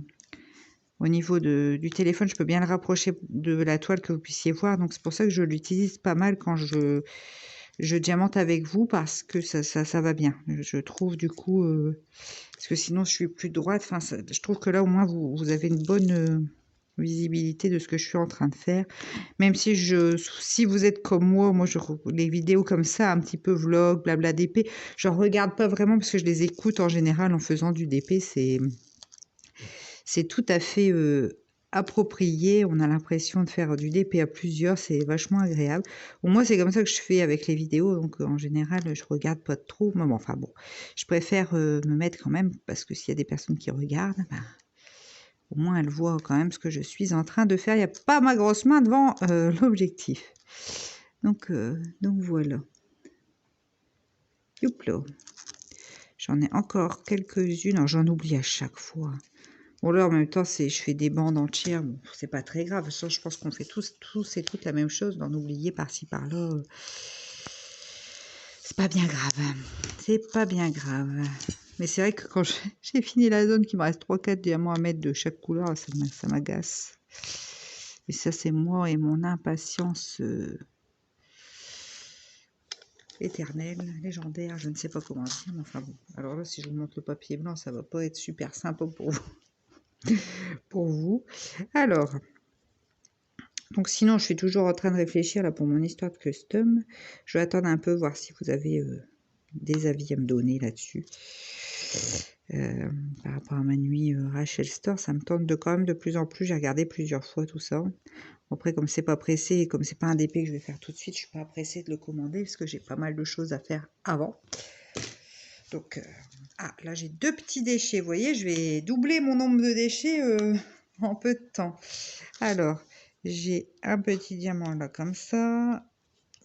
Au niveau du téléphone, je peux bien le rapprocher de la toile que vous puissiez voir. Donc c'est pour ça que je l'utilise pas mal quand je diamante avec vous, parce que ça va bien. Je trouve du coup, parce que sinon je suis plus droite. Enfin, je trouve que là au moins vous avez une bonne visibilité de ce que je suis en train de faire. Même si si vous êtes comme moi, les vidéos comme ça, un petit peu vlog, blabla DP, je regarde pas vraiment parce que je les écoute en général en faisant du DP. C'est tout à fait approprié. On a l'impression de faire du DP à plusieurs, c'est vachement agréable. Au moins c'est comme ça que je fais avec les vidéos, donc en général je regarde pas trop. Mais bon, enfin bon, je préfère me mettre quand même, parce que s'il y a des personnes qui regardent, ben, au moins elles voient quand même ce que je suis en train de faire. Il n'y a pas ma grosse main devant l'objectif. Donc voilà. Youplo. J'en ai encore quelques-unes. Alors j'en oublie à chaque fois. Bon là en même temps je fais des bandes entières, bon, c'est pas très grave, ça, je pense qu'on fait tous et toutes la même chose, d'en oublier par-ci par-là, c'est pas bien grave, c'est pas bien grave. Mais c'est vrai que quand j'ai fini la zone, qu'il me reste 3-4 diamants à mettre de chaque couleur, ça m'agace. Et ça c'est moi et mon impatience éternelle, légendaire, je ne sais pas comment dire, mais enfin bon. Alors là si je vous montre le papier blanc, ça va pas être super sympa pour vous. Alors, donc sinon je suis toujours en train de réfléchir là pour mon histoire de custom. Je vais attendre un peu, voir si vous avez des avis à me donner là-dessus. Par rapport à ma nuit Rachel Store, ça me tente quand même de plus en plus. J'ai regardé plusieurs fois tout ça. Après, comme c'est pas pressé et comme c'est pas un DP que je vais faire tout de suite, je suis pas pressée de le commander parce que j'ai pas mal de choses à faire avant. Donc, là j'ai 2 petits déchets. Vous voyez, je vais doubler mon nombre de déchets en peu de temps. Alors, j'ai un petit diamant là comme ça.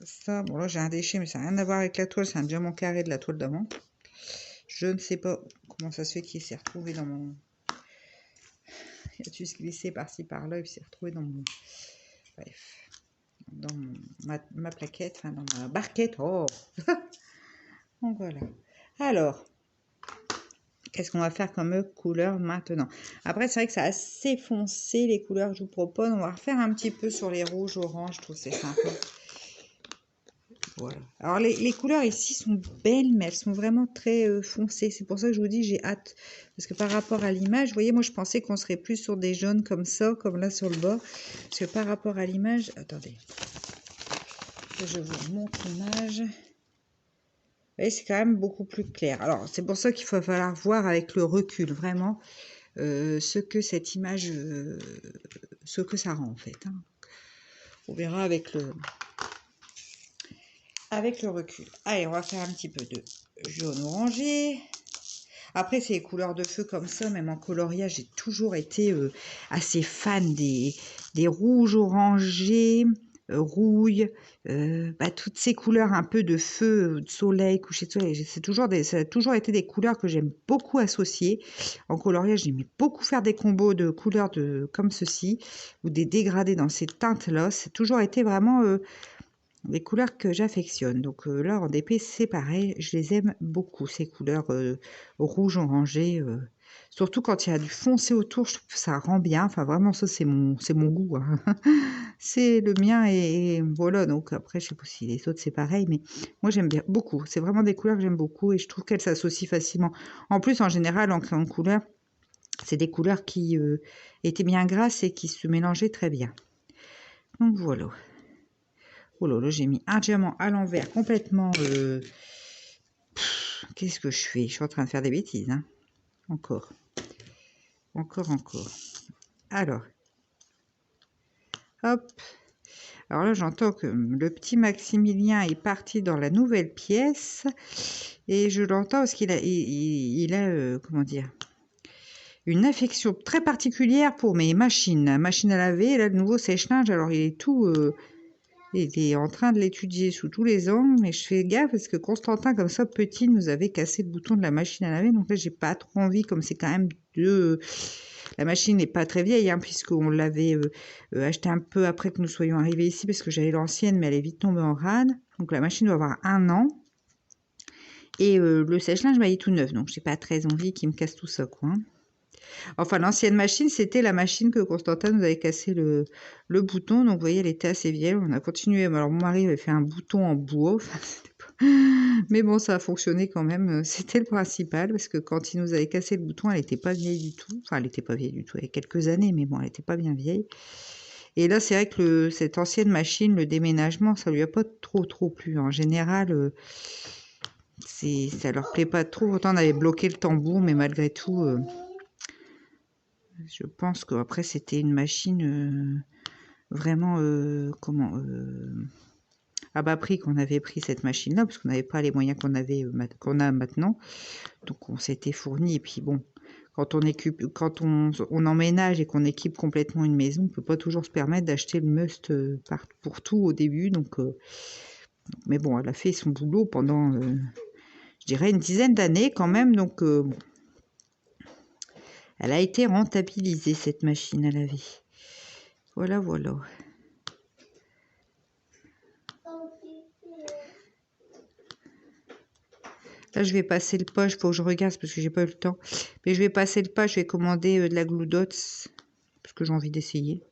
Ça, bon là j'ai un déchet, mais ça n'a rien à voir avec la toile. C'est un diamant carré de la toile d'avant. Je ne sais pas comment ça se fait qu'il s'est retrouvé dans mon... Il a dû se glisser par-ci par-là et puis s'est retrouvé dans mon... Bref. Dans ma plaquette, enfin dans ma barquette. Oh. Donc voilà. Alors, qu'est-ce qu'on va faire comme couleur maintenant? Après, c'est vrai que c'est assez foncé les couleurs que je vous propose. On va refaire un petit peu sur les rouges, oranges, tout c'est sympa. Voilà. Alors les couleurs ici sont belles, mais elles sont vraiment très foncées. C'est pour ça que je vous dis j'ai hâte. Parce que par rapport à l'image, vous voyez, moi je pensais qu'on serait plus sur des jaunes comme ça, comme là sur le bord. Parce que par rapport à l'image, attendez, je vous remonte l'image. Vous voyez, c'est quand même beaucoup plus clair. Alors c'est pour ça qu'il va falloir voir avec le recul vraiment ce que cette image, ce que ça rend en fait. Hein. On verra avec le recul. Allez, on va faire un petit peu de jaune orangé. Après, c'est les couleurs de feu comme ça, même en coloriage, j'ai toujours été assez fan des rouges orangés, rouille, toutes ces couleurs un peu de feu, de soleil, coucher de soleil. Ça a toujours été des couleurs que j'aime beaucoup associer. En coloriage, j'aimais beaucoup faire des combos de couleurs comme ceci, ou des dégradés dans ces teintes-là. C'est toujours été vraiment les couleurs que j'affectionne. Donc là, en DP, c'est pareil. Je les aime beaucoup, ces couleurs rouge, orangé. Surtout quand il y a du foncé autour, je trouve que ça rend bien. Enfin, vraiment, ça, c'est mon goût. Hein. C'est le mien et voilà. Donc après, je sais pas si les autres, c'est pareil. Mais moi, j'aime bien beaucoup. C'est vraiment des couleurs que j'aime beaucoup et je trouve qu'elles s'associent facilement. En plus, en général, en crayon de couleur, c'est des couleurs qui étaient bien grasses et qui se mélangeaient très bien. Donc voilà. Oh là là, j'ai mis un diamant à l'envers complètement. Qu'est-ce que je fais? Je suis en train de faire des bêtises. Hein. Encore. Alors. Hop. Alors là, j'entends que le petit Maximilien est parti dans la nouvelle pièce. Et je l'entends parce qu'il a, comment dire, une affection très particulière pour mes machines. Machine à laver, et là, le nouveau sèche-linge. Alors, il est tout... il est en train de l'étudier sous tous les angles, mais je fais gaffe parce que Constantin, comme ça, petit, nous avait cassé le bouton de la machine à laver. Donc là, j'ai pas trop envie, comme c'est quand même la machine n'est pas très vieille, hein, puisqu'on l'avait acheté un peu après que nous soyons arrivés ici, parce que j'avais l'ancienne, mais elle est vite tombée en rade. Donc la machine doit avoir 1 an. Et le sèche-linge, il est tout neuf, donc j'ai pas très envie qu'il me casse tout ça, quoi. Hein. Enfin, l'ancienne machine, c'était la machine que Constantin nous avait cassé le bouton. Donc, vous voyez, elle était assez vieille. On a continué. Alors, mon mari avait fait un bouton en bois. Enfin, mais bon, ça a fonctionné quand même. C'était le principal. Parce que quand il nous avait cassé le bouton, elle n'était pas vieille du tout. Enfin, elle n'était pas vieille du tout. Il y a quelques années, mais bon, elle n'était pas bien vieille. Et là, c'est vrai que cette ancienne machine, le déménagement, ça lui a pas trop plu. En général, ça leur plaît pas trop. Autant on avait bloqué le tambour, mais malgré tout... je pense qu'après, c'était une machine vraiment, à bas prix qu'on avait pris cette machine-là, parce qu'on n'avait pas les moyens qu'on a maintenant. Donc, on s'était fourni. Et puis, bon, quand on emménage et qu'on équipe complètement une maison, on ne peut pas toujours se permettre d'acheter le must pour tout au début. Donc, mais bon, elle a fait son boulot pendant, je dirais, une dizaine d'années quand même. Donc, bon. Elle a été rentabilisée, cette machine à laver. Voilà. Là, je vais passer le pas. Il faut que je regarde parce que j'ai pas eu le temps. Mais je vais passer le pas. Je vais commander de la Glue Dots parce que j'ai envie d'essayer.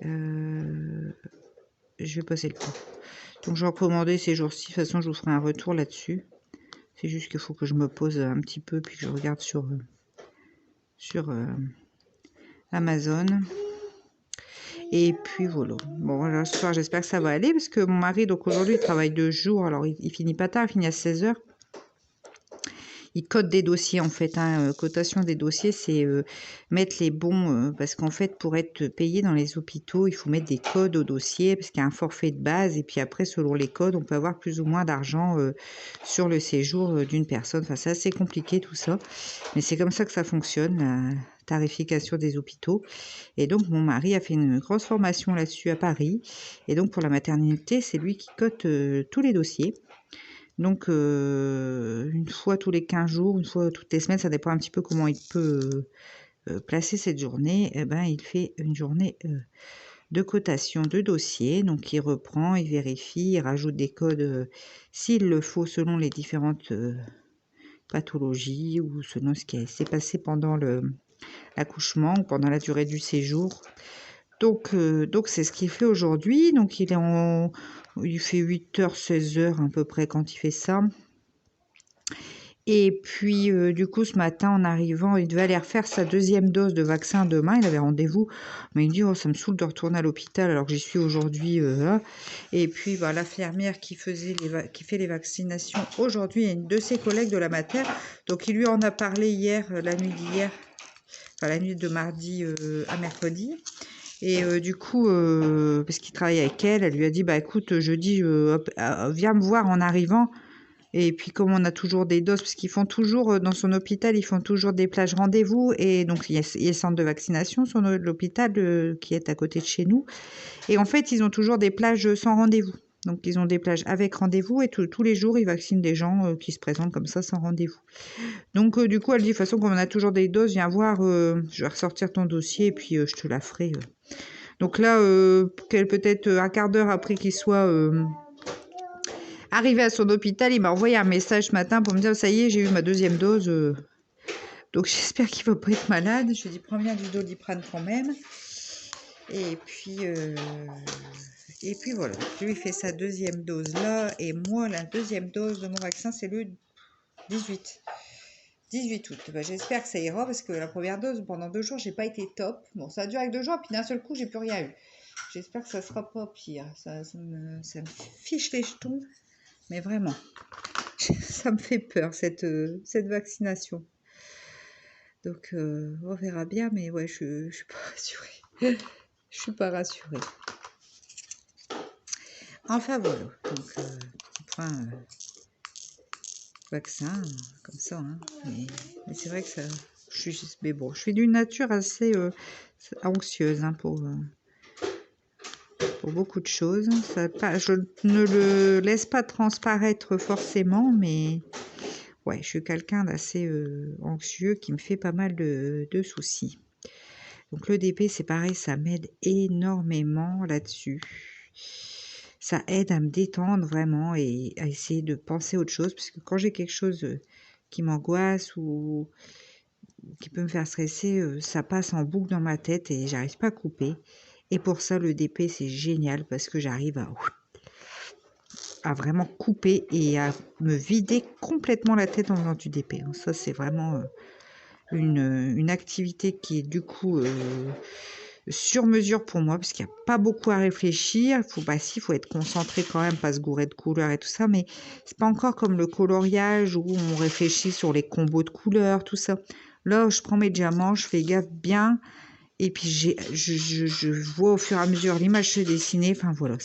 Je vais passer le pas. Donc, je vais en commander ces jours-ci. De toute façon, je vous ferai un retour là-dessus. C'est juste qu'il faut que je me pose un petit peu puis que je regarde sur Amazon. Et puis voilà. Bon, ce soir, j'espère que ça va aller parce que mon mari, donc aujourd'hui, il travaille 2 jours. Alors, il finit pas tard, il finit à 16h. Il code des dossiers en fait. Hein. Cotation des dossiers, c'est mettre les bons... parce qu'en fait, pour être payé dans les hôpitaux, il faut mettre des codes au dossier parce qu'il y a un forfait de base. Et puis après, selon les codes, on peut avoir plus ou moins d'argent sur le séjour d'une personne. Enfin, c'est assez compliqué tout ça. Mais c'est comme ça que ça fonctionne, la tarification des hôpitaux. Et donc, mon mari a fait une grosse formation là-dessus à Paris. Et donc, pour la maternité, c'est lui qui cote tous les dossiers. Donc, une fois tous les 15 jours, une fois toutes les semaines, ça dépend un petit peu comment il peut placer cette journée. Eh ben, il fait une journée de cotation de dossier. Donc, il reprend, il vérifie, il rajoute des codes s'il le faut selon les différentes pathologies ou selon ce qui s'est passé pendant l'accouchement ou pendant la durée du séjour. Donc c'est ce qu'il fait aujourd'hui. Donc, il est en il fait 8h, 16h à peu près quand il fait ça. Et puis, du coup, ce matin, en arrivant, il devait aller refaire sa 2e dose de vaccin demain. Il avait rendez-vous, mais il dit, oh, ça me saoule de retourner à l'hôpital alors que j'y suis aujourd'hui. Là. Et puis, bah, l'infirmière qui fait les vaccinations aujourd'hui est une de ses collègues de la mater. Donc, il lui en a parlé hier, la nuit d'hier, enfin la nuit de mardi à mercredi. Et du coup, parce qu'il travaille avec elle, elle lui a dit, bah écoute, jeudi, viens me voir en arrivant. Et puis comme on a toujours des doses, parce qu'ils font toujours, dans son hôpital, ils font toujours des plages rendez-vous. Et donc il y a le centre de vaccination sur l'hôpital qui est à côté de chez nous. Et en fait, ils ont toujours des plages sans rendez-vous. Donc ils ont des plages avec rendez-vous et tous les jours, ils vaccinent des gens qui se présentent comme ça sans rendez-vous. Donc du coup, elle dit, de toute façon, comme on a toujours des doses, viens voir, je vais ressortir ton dossier et puis je te la ferai. Donc là, peut-être un quart d'heure après qu'il soit... arrivé à son hôpital, il m'a envoyé un message ce matin pour me dire ça y est, j'ai eu ma 2e dose. Donc j'espère qu'il va pas être malade. Je lui ai dit prends bien du Doliprane quand même. Et puis voilà, je lui ai fait sa 2e dose là. Et moi, la 2e dose de mon vaccin, c'est le 18 août. Bah, j'espère que ça ira parce que la première dose, pendant 2 jours, j'ai pas été top. Bon, ça a duré avec 2 jours, puis d'un seul coup, j'ai plus rien eu. J'espère que ça sera pas pire. Ça me fiche les jetons. Mais vraiment, ça me fait peur, cette vaccination. Donc, on verra bien, mais ouais, je suis pas rassurée. Je suis pas rassurée. Enfin, voilà. Donc, on prend un vaccin, comme ça. Hein. Mais c'est vrai que ça... Mais bon, je suis d'une nature assez anxieuse hein, pour beaucoup de choses. Je ne le laisse pas transparaître forcément, mais... Ouais, je suis quelqu'un d'assez anxieux qui me fait pas mal de soucis. Donc le DP, c'est pareil, ça m'aide énormément là-dessus. Ça aide à me détendre vraiment et à essayer de penser à autre chose. Parce que quand j'ai quelque chose qui m'angoisse ou qui peut me faire stresser, ça passe en boucle dans ma tête et j'arrive pas à couper. Et pour ça, le DP, c'est génial parce que j'arrive à vraiment couper et à me vider complètement la tête en faisant du DP. Ça, c'est vraiment une activité qui est du coup sur mesure pour moi, parce qu'il n'y a pas beaucoup à réfléchir. Il faut être concentré quand même, pas se gourer de couleurs et tout ça, mais c'est pas encore comme le coloriage où on réfléchit sur les combos de couleurs, tout ça. Là, je prends mes diamants, je fais gaffe bien, et puis je vois au fur et à mesure l'image se dessiner. Enfin voilà,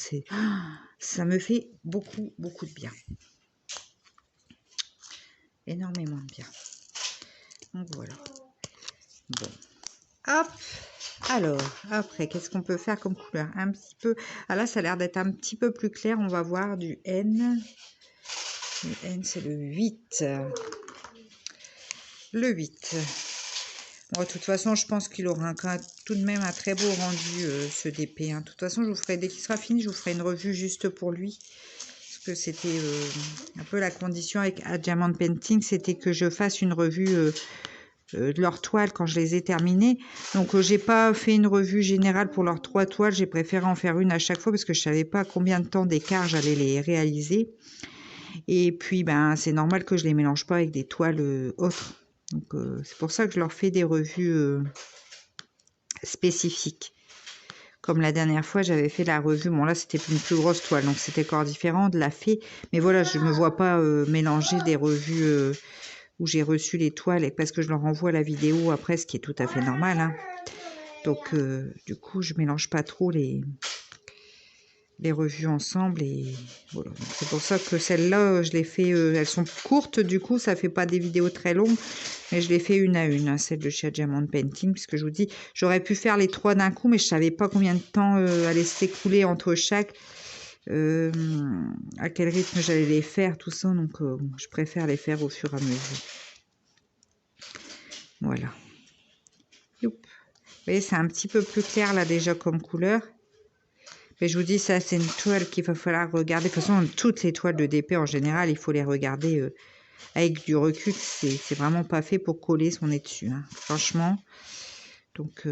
ça me fait beaucoup de bien. Énormément de bien. Donc voilà. Bon. Hop. Alors, après, qu'est-ce qu'on peut faire comme couleur? Un petit peu... Ah là, ça a l'air d'être un petit peu plus clair. On va voir du N. Le N, c'est le 8. Le 8. Bon, de toute façon, je pense qu'il aura tout de même un très beau rendu, ce DP. Hein. De toute façon, je vous ferai, dès qu'il sera fini, je vous ferai une revue juste pour lui. Parce que c'était un peu la condition avec Diamond Painting, c'était que je fasse une revue... de leurs toiles quand je les ai terminées. Donc j'ai pas fait une revue générale pour leurs 3 toiles, j'ai préféré en faire une à chaque fois parce que je savais pas combien de temps d'écart j'allais les réaliser. Et puis ben c'est normal que je les mélange pas avec des toiles autres. Donc c'est pour ça que je leur fais des revues spécifiques. Comme la dernière fois, j'avais fait la revue. Bon, là, c'était une plus grosse toile, donc c'était encore différent de la fée. Mais voilà, je me vois pas mélanger des revues où j'ai reçu les toiles et parce que je leur envoie la vidéo après, ce qui est tout à fait normal. Hein. Donc, du coup, je mélange pas trop les revues ensemble et voilà. C'est pour ça que celles-là, je les fais, elles sont courtes, du coup, ça fait pas des vidéos très longues, mais je les fais une à une, hein, celle de chez Diamond Painting, puisque je vous dis, j'aurais pu faire les 3 d'un coup, mais je savais pas combien de temps allait s'écouler entre chaque, à quel rythme j'allais les faire, tout ça, donc je préfère les faire au fur et à mesure. Voilà. Youp. Vous voyez, c'est un petit peu plus clair là déjà comme couleur. Mais je vous dis, ça, c'est une toile qu'il va falloir regarder. De toute façon, toutes les toiles de DP, en général, il faut les regarder avec du recul. C'est vraiment pas fait pour coller son nez dessus, hein, franchement. Donc,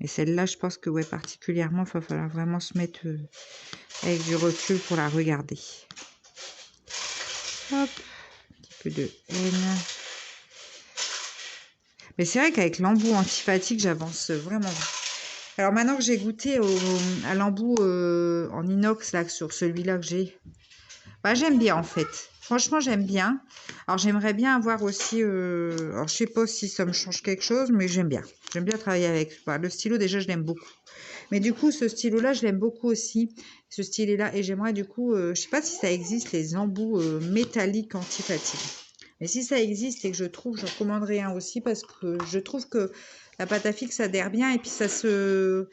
Et celle-là, je pense que ouais, particulièrement, il va falloir vraiment se mettre avec du recul pour la regarder. Hop, un petit peu de haine. Mais c'est vrai qu'avec l'embout anti-fatigue, j'avance vraiment. Alors maintenant que j'ai goûté à l'embout en inox, là, sur celui-là que j'ai, bah, j'aime bien en fait. Franchement, j'aime bien. Alors j'aimerais bien avoir aussi, alors je sais pas si ça me change quelque chose, mais j'aime bien. J'aime bien travailler avec. Bah, le stylo, déjà, je l'aime beaucoup. Mais du coup, ce stylo-là, je l'aime beaucoup aussi, ce stylet-là. Et j'aimerais du coup, je sais pas si ça existe, les embouts métalliques anti-fatigue. Mais si ça existe et que je trouve, j'en commanderai un aussi parce que je trouve que la pâte à fixe adhère bien et puis ça se,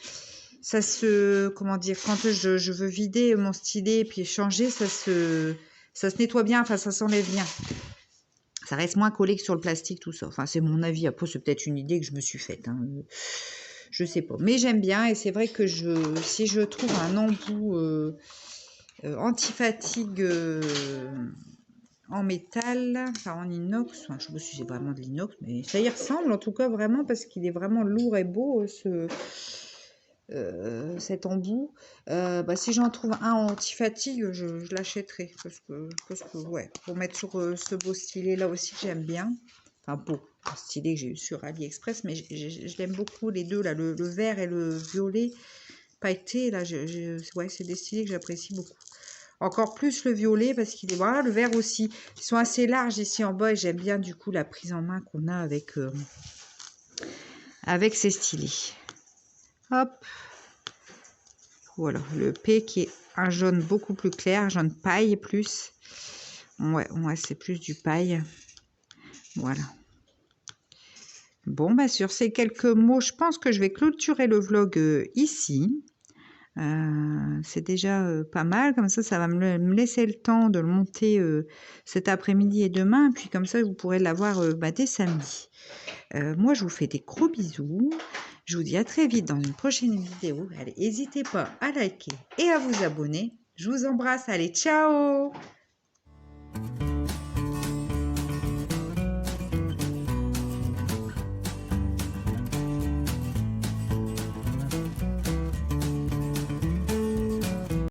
comment dire, quand je veux vider mon stylet et puis changer, ça se nettoie bien, enfin ça s'enlève bien. Ça reste moins collé que sur le plastique, tout ça. Enfin, c'est mon avis. Après, c'est peut-être une idée que je me suis faite. Hein. Je sais pas. Mais j'aime bien et c'est vrai que si je trouve un embout anti-fatigue en métal, enfin en inox, enfin, je sais pas si c'est vraiment de l'inox, mais ça y ressemble en tout cas vraiment parce qu'il est vraiment lourd et beau cet embout. Bah, si j'en trouve un anti-fatigue, je l'achèterai parce que ouais, pour mettre sur ce beau stylet là aussi que j'aime bien. Enfin beau, un stylet que j'ai eu sur AliExpress, mais je l'aime beaucoup les deux là, le vert et le violet pailleté là, ouais, c'est des stylets que j'apprécie beaucoup. Encore plus le violet parce qu'il est... Voilà, le vert aussi. Ils sont assez larges ici en bas et j'aime bien du coup la prise en main qu'on a avec ces stylets. Hop. Voilà, le P qui est un jaune beaucoup plus clair, jaune paille plus. Ouais, c'est plus du paille. Voilà. Bon, bah sur ces quelques mots, je pense que je vais clôturer le vlog ici. C'est déjà pas mal, comme ça va me laisser le temps de le monter cet après-midi et demain, puis comme ça vous pourrez l'avoir dès samedi. Moi je vous fais des gros bisous, je vous dis à très vite dans une prochaine vidéo. Allez, n'hésitez pas à liker et à vous abonner. Je vous embrasse, allez, ciao!